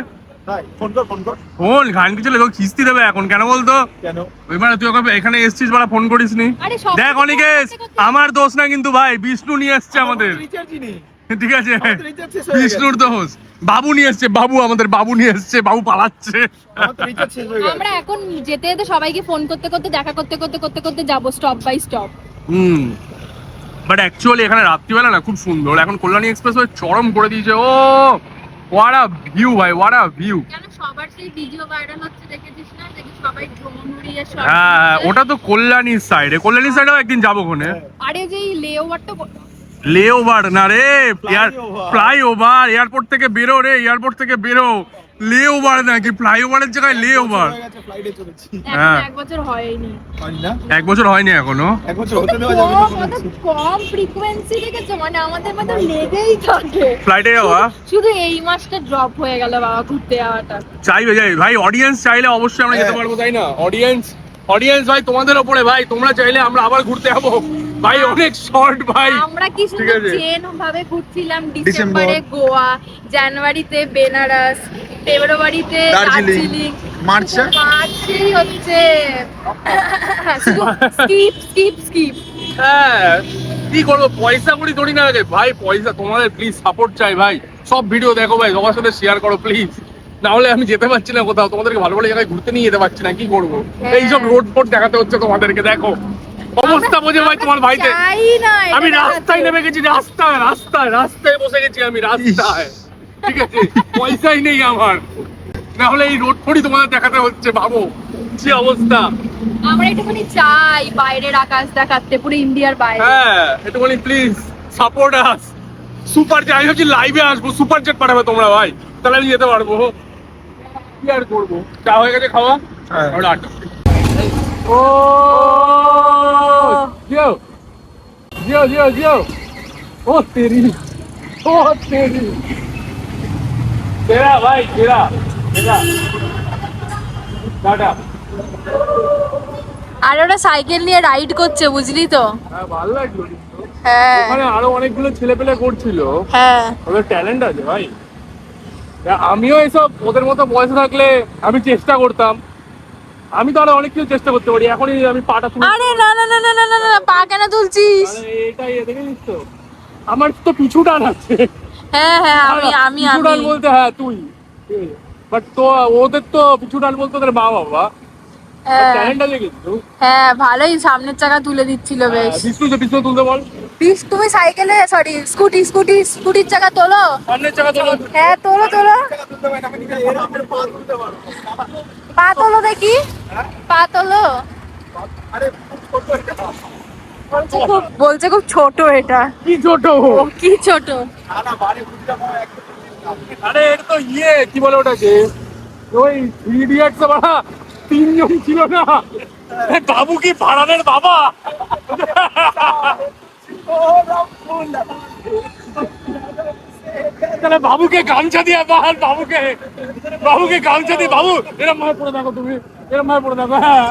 [SPEAKER 3] ফোন কর
[SPEAKER 2] ফোন ঘান কিছু লেগে কিস্তি দেবে এখন, কেন বলতো?
[SPEAKER 3] কেন
[SPEAKER 2] ওই মানে তুই ওকে এখানে এসছিস বলা, ফোন করিস নি।
[SPEAKER 1] আরে সব
[SPEAKER 2] দেখ অনিকেশ, আমার দোষ না কিন্তু ভাই, বিষ্ণু নিয়ে এসছে আমাদের,
[SPEAKER 3] রিচার্জই নেই
[SPEAKER 2] ঠিক আছে?
[SPEAKER 3] আমাদের রিচার্জ শেষ হয়ে গেছে
[SPEAKER 2] বিষ্ণুর দোষ। বাবু নিয়ে এসছে, বাবু আমাদের বাবু নিয়ে এসছে, বাবু পালাচ্ছে।
[SPEAKER 3] আমার তো রিচার্জ শেষ হয়ে গেছে
[SPEAKER 1] আমরা এখন যেতে যেতে সবাইকে ফোন করতে করতে দেখা করতে যাবো stop by stop.
[SPEAKER 2] But actually এখানে রাত্রিবেলা না খুব সুন্দর। এখন কল্যাণী এক্সপ্রেস ওয়ে চরম করে দিয়েছে। ও হোয়াট আ ভিউ ভাই, হোয়াট আ ভিউ।
[SPEAKER 1] কেন সবার সেই ভিডিও ভাইরাল হচ্ছে দেখেছিস না, দেখি সবাই ড্রোন উড়িয়ে শট
[SPEAKER 2] হ্যাঁ ওটা তো কল্যাণীর সাইডে, কল্যাণীর সাইডেও একদিন যাবো ওখানে।
[SPEAKER 1] আরে যে লেওয়ারটা
[SPEAKER 2] লে ওভার না রে, ফ্লাই ওভার। এয়ারপোর্ট থেকে বেরো রে, এয়ারপোর্ট থেকে বেরো। লে ওভার নাকি, ফ্লাই ওভারের জায়গায় লে ওভার। হ্যাঁ।
[SPEAKER 1] 1 বছর হয়নি।
[SPEAKER 2] 1 বছর হয়নি এখনো।
[SPEAKER 1] কম ফ্রিকোয়েন্সি দেখেছো, মানে আমাদের মধ্যে লেগেই থাকে।
[SPEAKER 2] ফ্লাইটে যাওয়া
[SPEAKER 1] শুধু এই মাসটা ড্রপ হয়ে গেল বাবা, ঘুরতে যাওয়াটা।
[SPEAKER 2] চাইবে যাই ভাই, অডিয়েন্স চাইলে অবশ্যই আমরা যেতে পারবো, তাই না? অডিয়েন্স ভাই তোমাদের ওপরে ভাই, তোমরা চাইলে আমরা আবার ঘুরতে যাবো ভাই। অনেক শর্ট ভাই।
[SPEAKER 1] আমরা কি সুন্দর চেন ভাবে ঘুরছিলাম। ডিসেম্বরে গোয়া, জানুয়ারিতে বেনারস, ফেব্রুয়ারিতে দার্জিলিং, মার্চেই হচ্ছে স্কিপ।
[SPEAKER 2] হ্যাঁ, কি করবো, পয়সা করি ধরি না রে ভাই, পয়সা তোমাদের প্লিজ সাপোর্ট চাই ভাই। সব ভিডিও দেখো ভাই, সবার সাথে শেয়ার করো প্লিজ, না হলে আমি যেতে পারছি না কোথাও, তোমাদেরকে ভালো ভালো জায়গায় ঘুরতে নিয়ে যেতে পারছি না, কি করবো? এইসব রোড ফোড দেখাতে হচ্ছে তোমাদেরকে, দেখো অবস্থা বোঝে ভাই তোমার ভাইতে। আমি রাস্তায় নেমে গেছি, রাস্তায় বসে গেছি আমি, রাস্তায়, ঠিক আছে? পয়সাই নেই আমার, না হলে এই রোড ফোডই তোমাদের দেখাতে হচ্ছে, ভাবো কি অবস্থা।
[SPEAKER 1] আমরা একটুখানি চাই বাইরের আকাশ দেখাতে, পুরো ইন্ডিয়ার বাইরে।
[SPEAKER 2] হ্যাঁ, একটুখানি please support us. Super jet, আমি ভাবছি লাইভে আসবো, সুপার জেট পাঠাবে তোমরা ভাই, তাহলে আমি যেতে পারবো। কি আর করবো, চা হয়ে গেছে খাওয়া। ও জিও ও তেরি তেরা ভাই, তেরা টাটা।
[SPEAKER 1] আর ওরা সাইকেল নিয়ে রাইড করছে, বুঝলি তো?
[SPEAKER 2] হ্যাঁ, ভালো লাগলো।
[SPEAKER 1] হ্যাঁ
[SPEAKER 2] ওখানে আরো অনেকগুলো ছেলে পেলে করছিল,
[SPEAKER 1] হ্যাঁ।
[SPEAKER 2] ওদের ট্যালেন্ট আছে ভাই। আমিও এসব ওদের মতো বয়সে থাকলে আমি চেষ্টা করতাম, আমি তো আরো অনেক কিছু চেষ্টা করতে পারি। এখনই আমি পাটা তুলে,
[SPEAKER 1] আরে না না না না না না না, পা কেন তুলছিস?
[SPEAKER 2] এটাই দেখেছিস তো, আমার তো পিছু টান আছে।
[SPEAKER 1] হ্যাঁ হ্যাঁ, আমি
[SPEAKER 2] পিছু টান বলতে হ্যাঁ তুই, বাট তো ওদের তো পিছু টান বলতে ওদের মা বাবা। ট্যালেন্ট আছে কিন্তু।
[SPEAKER 1] হ্যাঁ, ভালোই সামনের চাকা তুলে দিচ্ছিল বেশ।
[SPEAKER 2] পিছু তুলতে বল।
[SPEAKER 1] তুমি সাইকেলে, সরি স্কুটির চাকা তোলো।
[SPEAKER 2] সামনের চাকা তোলো।
[SPEAKER 1] হ্যাঁ তোলো। পা তোলো দেখি, পা তোলো। বলছে খুব ছোট এটা।
[SPEAKER 2] কি ছোট?
[SPEAKER 1] কি ছোট?
[SPEAKER 2] আরে এটা তো কি বলে ওটাকে, ওই থ্রি ইডিয়টস বাড়া 3 জন ছিল না, বাবু কি ভাড়ানের বাবা। তাহলে বাবুকে গামছা দিয়ে বাহার, বাবুকে গামছা দিয়ে, বাবু এরম ভাবে পড়ে দেখো, তুমি এরম ভাবে পড়ে দেখো। হ্যাঁ,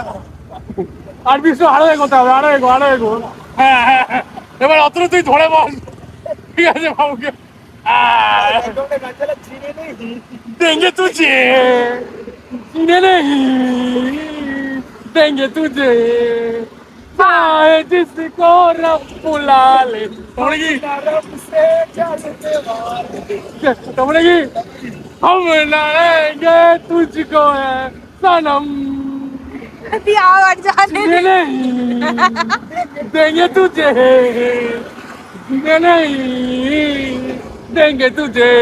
[SPEAKER 2] আর বিশ্ব আরো এগোতে হবে, আরো এগো। হ্যাঁ, এবার অতটা তুই ধরে বল, ঠিক আছে? বাবুকে देंगे तुझे, जीने नहीं देंगे तुझे, चाहे जिसको रब बुला ले। তোমরা কি हम लाएंगे तुझको है सनम,
[SPEAKER 1] आवाज जाने
[SPEAKER 2] जीने नहीं देंगे तुझे, जीने नहीं देंगे तुझे।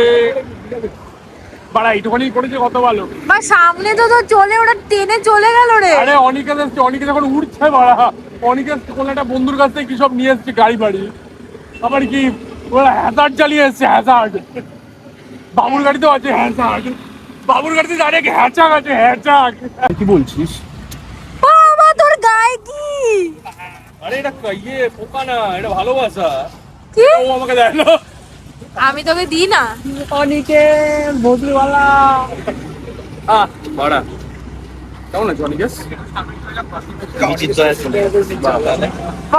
[SPEAKER 2] বাড়া এইটুখানি করেছে, কত ভালো।
[SPEAKER 1] বা সামনে তো চলে, ওরা টেনে চলে গেল রে।
[SPEAKER 2] আরে অনিকে যখন উঠছে বাড়া, অনিকে কোন একটা বন্ধুর কাছ থেকে কি সব নিয়ে এসছে গাড়ি বাড়ি, আবার কি ওরা হ্যাজার্ড চালিয়ে এসছে, হ্যাজার্ড। বাবুর গাড়িতেও আছে হ্যাজার্ড, বাবুর গাড়িতে ডাইরেক্ট হ্যাচাক আছে, হ্যাচাক। কি বলছিস
[SPEAKER 1] বাবা, তোর গায়ে কি?
[SPEAKER 2] আরে এটা পোকা না, এটা ভালোবাসা।
[SPEAKER 1] কি?
[SPEAKER 2] ও আমাকে দেয় না,
[SPEAKER 1] আমি তোকে দিই না।
[SPEAKER 2] অনিকে বদলিওয়ালা। বাড়া কেমন আছে অনিকেশ?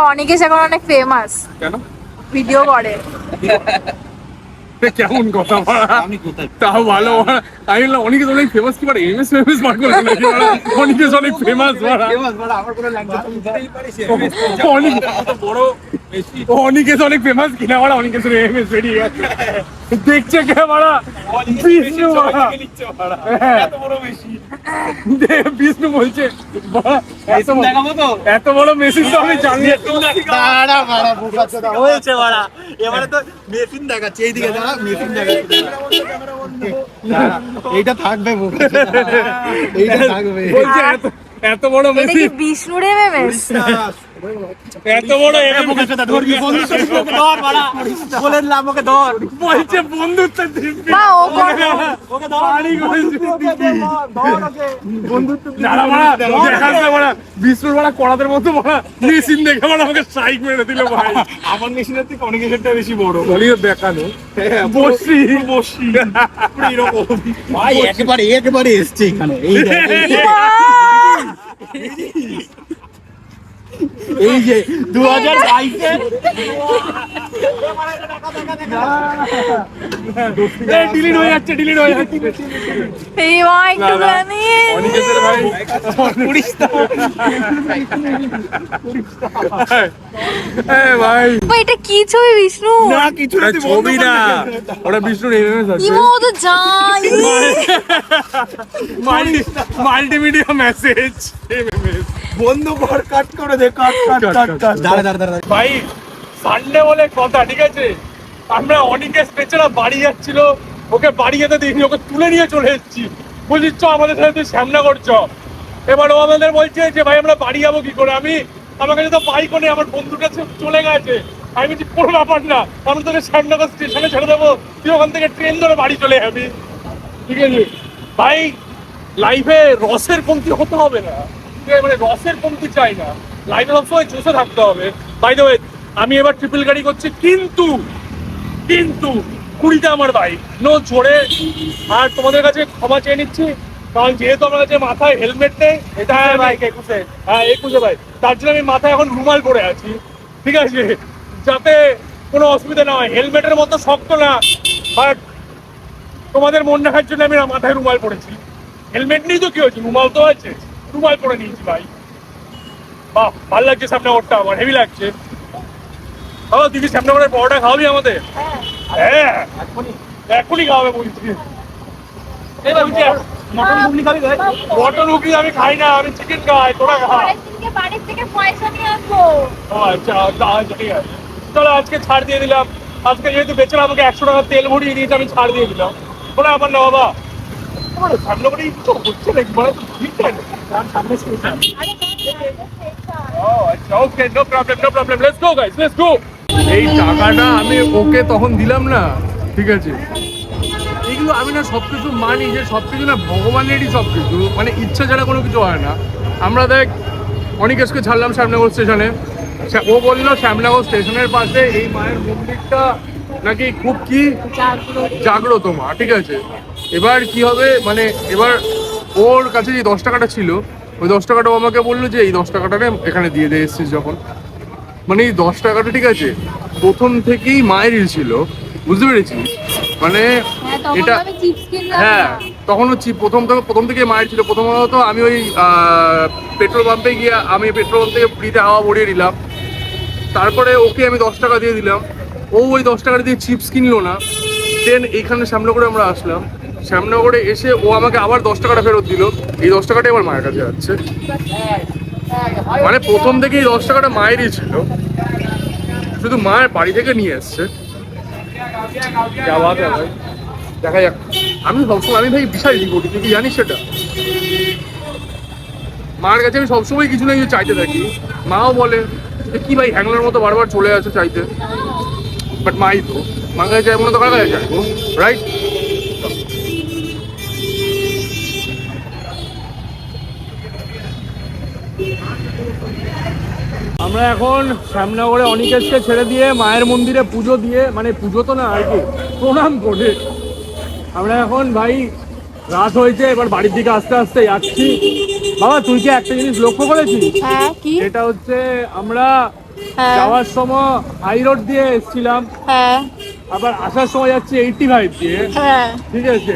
[SPEAKER 1] অনিকেশ এখন অনেক ফেমাস,
[SPEAKER 2] কেন?
[SPEAKER 1] ভিডিও করে।
[SPEAKER 2] কেমন কথা বলা, তাও ভালো। আমি বললাম অনেকে অনেক ফেমাস, কি বলে এমএস বার করে নাকি, অনেকে অনেক ফেমাস অনেকে অনেক ফেমাস কিনা বলা, অনেকে এমএস বেরিয়ে গেছে, দেখছে কে বলা বিষ্ণু, বিষ্ণু বলছে এত বড় মেশিন তো আমি জানি।
[SPEAKER 3] হয়েছে বাড়া, এবারে তো মেশিন দেখাচ্ছে, এইদিকে দেখা মেশিন দেখাচ্ছে, এইটা থাকবে, এইটা থাকবে।
[SPEAKER 2] বলছে এত বড় মেশিন।
[SPEAKER 1] বিষ্ণুর এমএস
[SPEAKER 2] এত বড় বলছে বন্ধুত্ব দিব্যি।
[SPEAKER 1] মা ও
[SPEAKER 2] বিষ্ণুর মারা কড়াদের মতো মারা মেশিন দেখে মারা আমাকে স্ট্রাইক মেরে দিল ভাই।
[SPEAKER 3] আমার মেশিনের থেকে অনেক কিছুটা বেশি বড়।
[SPEAKER 2] বলিও দেখানো বসি
[SPEAKER 3] এরকম
[SPEAKER 5] ভাই একেবারে এসছে এখানে এই যে 2022-এর
[SPEAKER 2] ডিলিট হয়ে যাচ্ছে
[SPEAKER 1] এই মা একটুখানি
[SPEAKER 2] অনিকেতের ভাই ভাই
[SPEAKER 1] এটা কি ছবি বিষ্ণু?
[SPEAKER 3] না কিছু
[SPEAKER 2] ওটা ছবি না, ওটা বিষ্ণুর এমএমএস আছে,
[SPEAKER 1] ইমো ও তো যাই
[SPEAKER 2] মাল্টিমিডিয়া মেসেজ এমএমএস।
[SPEAKER 3] বন্ধ কর, কাট করে দে, কাট।
[SPEAKER 5] দাঁড়া
[SPEAKER 2] ভাই সানডে বলে কথা, ঠিক আছে, আমরা অনেকে বেচারা বাড়ি যাচ্ছিল, ওকে বাড়ি যেতে দেখি, ওকে তুলে নিয়ে চলে এসেছি, বলছি চ আমাদের সাথে তুই শ্যামনগর চ। এবার ও আমাদের বলছে যে ভাই আমরা বাড়ি যাবো কি করে, আমার কাছে তো বাইকও নেই, আমার বন্ধুর কাছে চলে গেছে। আমি বলছি কোনো ব্যাপার না, আমি তোকে শ্যামনগর স্টেশনে ছেড়ে দেবো, তুই ওখান থেকে ট্রেন ধরে বাড়ি চলে যাবি, ঠিক আছে। ভাই লাইফে রসের কমতি হতে হবে না, ঠিক আছে, মানে রসের কমতি চাই না, লাইফে সবসময় চষে থাকতে হবে। বাই দ্য ওয়ে আমি এবার ট্রিপল গাড়ি করছি, কিন্তু 20টা আমার বাইক, নো ঝোড়ে। আর তোমাদের কাছে ক্ষমা চেয়ে নিচ্ছি, কারণ যেহেতু আমার কাছে মাথায় হেলমেট নেই, এটা বাইক 21 ভাই, তার জন্য আমি মাথায় এখন রুমাল পরে আছি, ঠিক আছে, যাতে কোনো অসুবিধা না হয়। হেলমেটের মতো শক্ত না, বাট তোমাদের মন রাখার জন্য আমি মাথায় রুমাল পরেছি। হেলমেট নেই তো কি হয়েছে, রুমাল তো আছে, রুমাল পরে নিয়েছি ভাই। বাহ ভালো লাগছে শ্যামনগরটা, আমার হেভি লাগছে। বাবা তুই কি শ্যামনগরের বড়টা খাওয়াবি আমাদের? হ্যাঁ এখনই খাওয়াবে বলছি। মটন ঘুগনি আমি খাই না, আমি চিকেন খাই, তোরা খা।
[SPEAKER 1] বাড়ির থেকে পয়সা নিয়ে আসবো।
[SPEAKER 2] ও আচ্ছা ঠিক আছে, চলো আজকে ছাড় দিয়ে দিলাম। আজকে যেহেতু বেচারা আমাকে 100 টাকা তেল ভরিয়ে দিয়েছে, আমি ছাড় দিয়ে দিলাম। কোনো ব্যাপার না বাবা, শ্যামনগরে কিছু হচ্ছে নাকি, মানে তো ঠিক আছে সামনে station. Okay no problem, let's go guys, let's go. এই টাকাটা আমি ওকে তখন দিলাম না, ঠিক আছে, এইগুলো আমি না সবকিছু মানি যে সবকিছু না ভগবানেরই সবকিছু, মানে ইচ্ছা ছাড়া কোনো কিছু হয় না। আমরা দেখ অনিকেশকে ছাড়লাম শ্যামনগর স্টেশনে, ও বললো শ্যামনগর স্টেশনের পাশে এই মায়ের মন্দিরটা নাকি খুব কি জাগ্রত মা, ঠিক আছে। এবার কি হবে, মানে এবার ওর কাছে যে 10 টাকাটা ছিল, ওই 10 টাকাটা আমাকে বললো যে এই 10 টাকাটা এখানে দিয়ে দিয়ে এসছিস যখন, মানে এই 10 টাকাটা ঠিক আছে প্রথম থেকেই মায়েরই ছিল, বুঝতে পেরেছি, মানে এটা হ্যাঁ তখনও প্রথম থেকে মায়ের ছিল। প্রথমত আমি ওই পেট্রোল পাম্পে গিয়ে আমি পেট্রোল পাম্প থেকে ফ্রিতে হাওয়া ভরিয়ে নিলাম, তারপরে ওকে আমি 10 টাকা দিয়ে দিলাম, ও ওই 10 টাকা দিয়ে চিপস কিনলো না। দেন এইখানে শ্যামনগরে আমরা আসলাম, শ্যামনগরে এসে ও আমাকে আবার 10 টাকাটা ফেরত দিল, এই 10 টাকাটাই আমার মায়ের কাছে যাচ্ছে, মানে প্রথম থেকে এই 10 টাকাটা মায়েরই ছিল, শুধু মায়ের বাড়ি থেকে নিয়ে এসছে। দেখা যাক, আমি সবসময় আমি ভাই বিশাল ই করি, তুই কি জানিস সেটা? মার কাছে আমি সবসময় কিছু না কিছু চাইতে থাকি, মাও বলে যে কি ভাই হ্যাংলার মতো বারবার চলে আসে চাইতে, বাট মাই তো মার কাছে চাইবো না তো কার কাছে চাইবো, রাইট? আমরা এখন শ্যামনগরে অনিকেশকে ছেড়ে দিয়ে মায়ের মন্দিরে পুজো দিয়ে, মানে পুজো তো না আর কি, প্রণাম করে আমরা এখন ভাই রাত হয়েছে, এবার বাড়ির দিকে আস্তে আস্তে যাচ্ছি। বাবা তুই কি একটা জিনিস লক্ষ্য করেছিস?
[SPEAKER 1] হ্যাঁ কি?
[SPEAKER 2] এটা হচ্ছে আমরা
[SPEAKER 1] হ্যাঁ
[SPEAKER 2] যাওয়ার সময় হাই রোড দিয়ে এসেছিলাম,
[SPEAKER 1] হ্যাঁ
[SPEAKER 2] আবার আসার সময় যাচ্ছি 85 দিয়ে,
[SPEAKER 1] হ্যাঁ,
[SPEAKER 2] ঠিক আছে,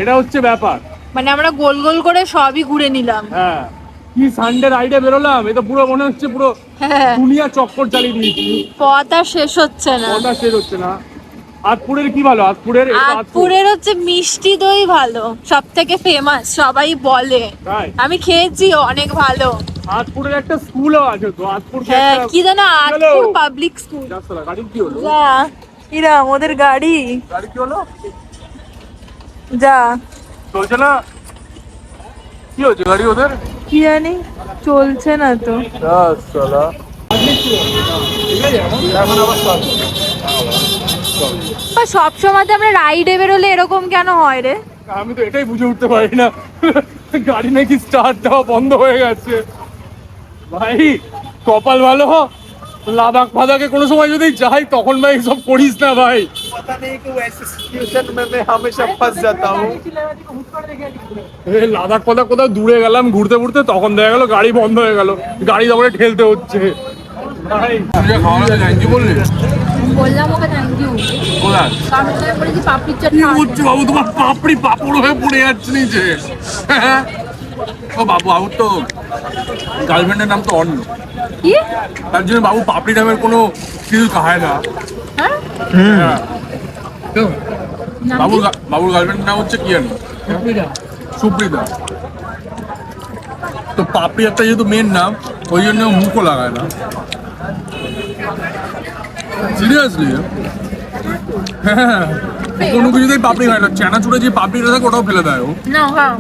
[SPEAKER 2] এটা হচ্ছে ব্যাপার।
[SPEAKER 1] মানে আমরা গোল গোল করে সবই ঘুরে নিলাম।
[SPEAKER 2] হ্যাঁ কি সানডে রাইডে বেরোলাম, এটা পুরো মনে হচ্ছে পুরো
[SPEAKER 1] হ্যাঁ,
[SPEAKER 2] দুনিয়া চক্কর চালিয়ে দিয়েছি,
[SPEAKER 1] পথ আর শেষ হচ্ছে না।
[SPEAKER 2] কথা শেষ হচ্ছে না। আতপুরের কি ভালো, আতপুরের
[SPEAKER 1] আতপুরের হচ্ছে মিষ্টি দই ভালো, সব থেকে ফেমাস, সবাই বলে,
[SPEAKER 2] তাই
[SPEAKER 1] আমি খেয়েছি, অনেক ভালো।
[SPEAKER 2] আতপুরের একটা স্কুলও আছে তো, আতপুর
[SPEAKER 1] হ্যাঁ কি জানো, আতপুর পাবলিক স্কুল।
[SPEAKER 2] গাড়ি কি হলো?
[SPEAKER 1] যা কিরাম ওদের গাড়ি,
[SPEAKER 2] গাড়ি কি হলো?
[SPEAKER 1] যা
[SPEAKER 2] চলছে না, কি হচ্ছে গাড়ি ওদের?
[SPEAKER 1] কি জানি চলছে না তো। সব সময় আমরা রাইডে বেরোলে এরকম কেন হয় রে?
[SPEAKER 2] আমি তো এটাই বুঝে উঠতে পারি না, গাড়ি নাকি স্টার্ট দেওয়া বন্ধ হয়ে গেছে। ভাই কপাল ভালো, লাদাখ ফাদাখে কোনো সময় যদি যাই তখন ভাই সব করিস না ভাই।
[SPEAKER 3] पता नहीं क्यों ऐसी सिचुएशन में मैं हमेशा फंस जाता हूँ।
[SPEAKER 2] লাদাখ ফাদাখ কোথাও দূরে গেলাম ঘুরতে ঘুরতে, তখন দেখা গেল গাড়ি বন্ধ হয়ে গেল, গাড়ি তারপরে ঠেলতে হচ্ছে। ভাই খাওয়ানো থ্যাংক ইউ বললি?
[SPEAKER 1] বললাম ওকে থ্যাংক ইউ,
[SPEAKER 2] কোথায়
[SPEAKER 1] কারণ আমি বলেছি পাপড়ির চাট
[SPEAKER 2] কি হচ্ছে বাবু, তোমার পাপড়ি পাপড় হয়ে পড়ে যাচ্ছে নিচে। ও বাবু, বাবুর তো গার্লফ্রেন্ডের নাম তো অন্য,
[SPEAKER 1] কি?
[SPEAKER 2] তার জন্য বাবু পাপড়ি নামের কোনো কিছু খায় না।
[SPEAKER 1] হ্যাঁ
[SPEAKER 2] হ্যাঁ।
[SPEAKER 1] নাম
[SPEAKER 2] বাবুর
[SPEAKER 1] কি?
[SPEAKER 2] বাবুর গার্লফ্রেন্ডের নাম হচ্ছে কি জানি? সুপ্রিতা। তো পাপড়ি একটা যেহেতু মেন নাম, ওই জন্য ও মুখও লাগায় না। সিরিয়াসলি হ্যাঁ, কোনো কিছুতেই পাপড়ি খায় না, চানাচুরে যে পাপড়িটা থাকে ওটাও ফেলে দেয় ও।
[SPEAKER 1] না হ্যাঁ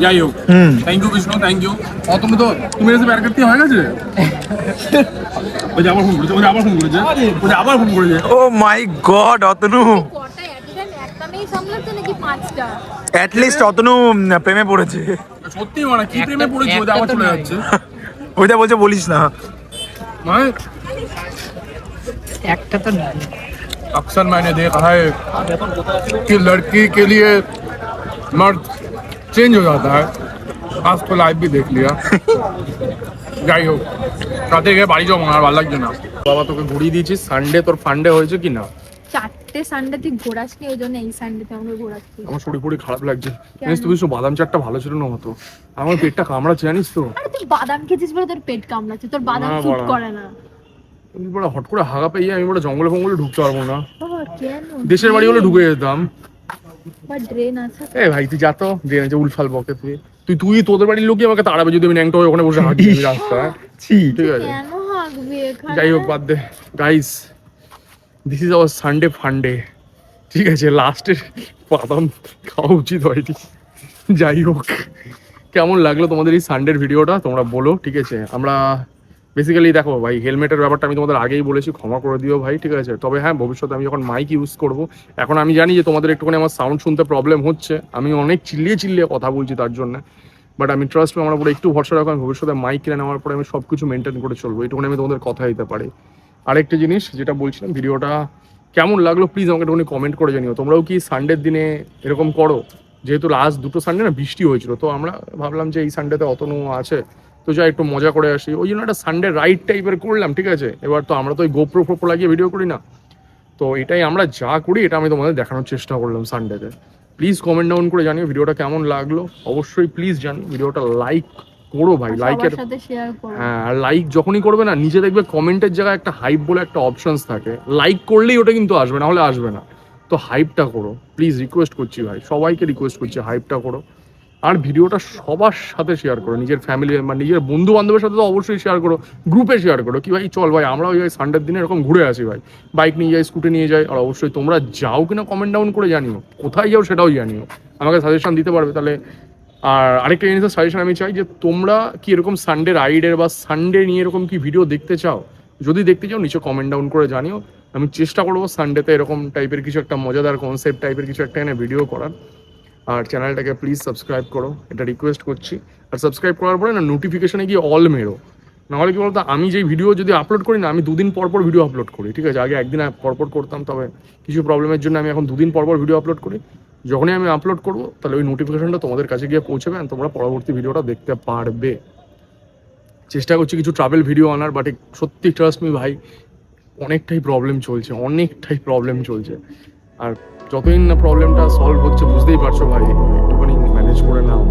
[SPEAKER 2] যাই হোক, thank you Bishnu, thank you. তুমি এসে প্যার করতে হয়ে গেছে। ওই যে আবার ফোন করেছে, ওই যে আবার ফোন করেছে, ওই যে আবার ফোন করেছে।
[SPEAKER 3] ও মাই গড, অতনু
[SPEAKER 1] কটা অ্যাডিশন একটা মেয়ে সামলাচ্ছে নাকি পাঁচটা?
[SPEAKER 3] অ্যাট লিস্ট অতনু প্রেমে পড়েছে।
[SPEAKER 2] সত্যি মানে কি প্রেমে পড়েছে, ওই যে আবার চলে যাচ্ছে।
[SPEAKER 3] ওইটা বলছে বলিস না।
[SPEAKER 2] মানে
[SPEAKER 4] একটা তো নাই।
[SPEAKER 2] अक्सर मैंने देखा है कि लड़की के लिए मर्द चेंज हो जाता है। आज तो लाइव भी देख लिया। যাই হোক, রাতে গিয়ে বাড়ি যাবো, আর ভালো লাগছে না। বাবা তোকে ঘুরিয়ে দিয়েছিস, সানডে তোর ফান্ডে হয়েছে কি না?
[SPEAKER 1] চারটে সানডে তুই ঘোরাসনি, ওই জন্য এই সানডেতে আমাকে ঘোরাচ্ছি।
[SPEAKER 2] আমার শরীর পুরি খারাপ লাগছে। জানিস তো বিষ্ণু, বাদাম চাটটা ভালো ছিল না হতো, আমার পেটটা কামড়াচ্ছে জানিস তো।
[SPEAKER 1] আরে তুই বাদাম খেয়েছিস বলে তোর পেট কামড়াচ্ছে, তোর বাদাম
[SPEAKER 2] না
[SPEAKER 1] স্যুট
[SPEAKER 2] বাড়া।
[SPEAKER 1] করে না।
[SPEAKER 2] আমি বড় হট করে হাগা পেয়ে আমি বড় জঙ্গলে ফঙ্গলে ঢুকতে পারবো না।
[SPEAKER 1] বাবা কেন?
[SPEAKER 2] দেশের বাড়ি হলে ঢুকে যেতাম।
[SPEAKER 1] বা ড্রেন আছে।
[SPEAKER 2] এ ভাই তুই যা তো, যে উলফাল বকে তুই তোদের বাড়ির লোকই আমাকে তাড়াবে যদি আমি ন্যাংটা হয়ে ওখানে বসে হাঁটি রাস্তায়। ঠিক আছে,
[SPEAKER 1] কেন হাগবে এখানে?
[SPEAKER 2] যাই হোক বাদ দে। Guys, this is our Sunday funday. ঠিক আছে, লাস্টের বাদাম খাওয়া উচিত হয়নি। যাই হোক, কেমন লাগলো তোমাদের এই সানডের ভিডিওটা তোমরা বলো। ঠিক আছে, আমরা বেসিক্যালি দেখো ভাই, হেলমেটের ব্যাপারটা আমি তোমাদের আগেই বলেছি, ক্ষমা করে দিও ভাই। ঠিক আছে, তবে হ্যাঁ ভবিষ্যতে আমি যখন মাইক ইউজ করব, এখন আমি জানি যে তোমাদের একটুখানি আমার সাউন্ড শুনতে প্রবলেম হচ্ছে, আমি অনেক চিল্লিয়ে কথা বলছি তার জন্য, বাট আমি ট্রাস্ট আমার উপরে একটু ভরসা রাখো, আমি ভবিষ্যতে মাইক কিনে নেওয়ার পরে আমি সব কিছু মেনটেন করে চলবো, এইটুকুনি আমি তোমাদের কথা দিতে পারি। আরেকটা জিনিস যেটা বলছিলাম, ভিডিওটা কেমন লাগলো প্লিজ আমাকে একটুখানি কমেন্ট করে জানিও। তোমরাও কি সানডের দিনে এরকম করো? যেহেতু লাস্ট দুটো সানডে না বৃষ্টি হয়েছিল, তো আমরা ভাবলাম যে এই সানডেতে অতনু আছে, তো যাই একটু মজা করে আসি, ওই জন্য একটা সানডে রাইড টাইপের করলাম। ঠিক আছে, এবার তো আমরা তো ওই গোপ্রো ফোপ্রো লাগিয়ে ভিডিও করি না, তো এটাই আমরা যা করি এটা আমি তোমাদের দেখানোর চেষ্টা করলাম সানডেতে। প্লিজ কমেন্ট ডাউন করে জানিও ভিডিওটা কেমন লাগলো, অবশ্যই প্লিজ জানিও। ভিডিওটা লাইক করো ভাই, লাইকের
[SPEAKER 1] সবার সাথে শেয়ার করো।
[SPEAKER 2] হ্যাঁ, আর লাইক যখনই করবে না, নিচে দেখবে কমেন্টের জায়গায় একটা হাইপ বলে একটা অপশনস থাকে, লাইক করলেই ওটা কিন্তু আসবে, না হলে আসবে না। তো হাইপটা করো প্লিজ, রিকোয়েস্ট করছি ভাই, সবাইকে রিকোয়েস্ট করছি হাইপটা করো। আর ভিডিওটা সবার সাথে শেয়ার করো, নিজের ফ্যামিলি মেম্বার, নিজের বন্ধু বান্ধবের সাথে তো অবশ্যই শেয়ার করো, গ্রুপে শেয়ার করো, কি ভাই চল ভাই আমরা ওই সানডের দিনে এরকম ঘুরে আসি ভাই, বাইক নিয়ে যাই, স্কুটি নিয়ে যাই। আর অবশ্যই তোমরা যাও কিনা কমেন্ট ডাউন করে জানিও, কোথায় যাও সেটাও জানিও, আমাকে সাজেশন দিতে পারবে তাহলে। আর আরেকটা জিনিসের সাজেশন আমি চাই যে তোমরা কি এরকম সানডে রাইডের বা সানডে নিয়ে এরকম কি ভিডিও দেখতে চাও? যদি দেখতে চাও নিচে কমেন্ট ডাউন করে জানিও, আমি চেষ্টা করবো সানডেতে এরকম টাইপের কিছু একটা মজাদার কনসেপ্ট টাইপের কিছু একটা এনে ভিডিও করার। আর চ্যানেলটাকে প্লিজ সাবস্ক্রাইব করো, এটা রিকোয়েস্ট করছি। আর সাবস্ক্রাইব করার পরে না নোটিফিকেশনে গিয়ে অল মেরো, নাহলে কি বলতো আমি যেই ভিডিও যদি আপলোড করি না, আমি দুদিন পর ভিডিও আপলোড করি। ঠিক আছে, আগে একদিন পর করতাম, তবে কিছু প্রবলেমের জন্য আমি এখন দুদিন পর ভিডিও আপলোড করি। যখনই আমি আপলোড করবো তাহলে ওই নোটিফিকেশনটা তোমাদের কাছে গিয়ে পৌঁছবে, আর তোমরা পরবর্তী ভিডিওটা দেখতে পারবে। চেষ্টা করছি কিছু ট্রাভেল ভিডিও আনার, বাট সত্যি ট্রাস্ট মি ভাই, অনেকটাই প্রবলেম চলছে। আর যতদিন না প্রবলেমটা সলভ হচ্ছে বুঝতেই পারছো ভাই, একটুখানি ম্যানেজ করে নাও।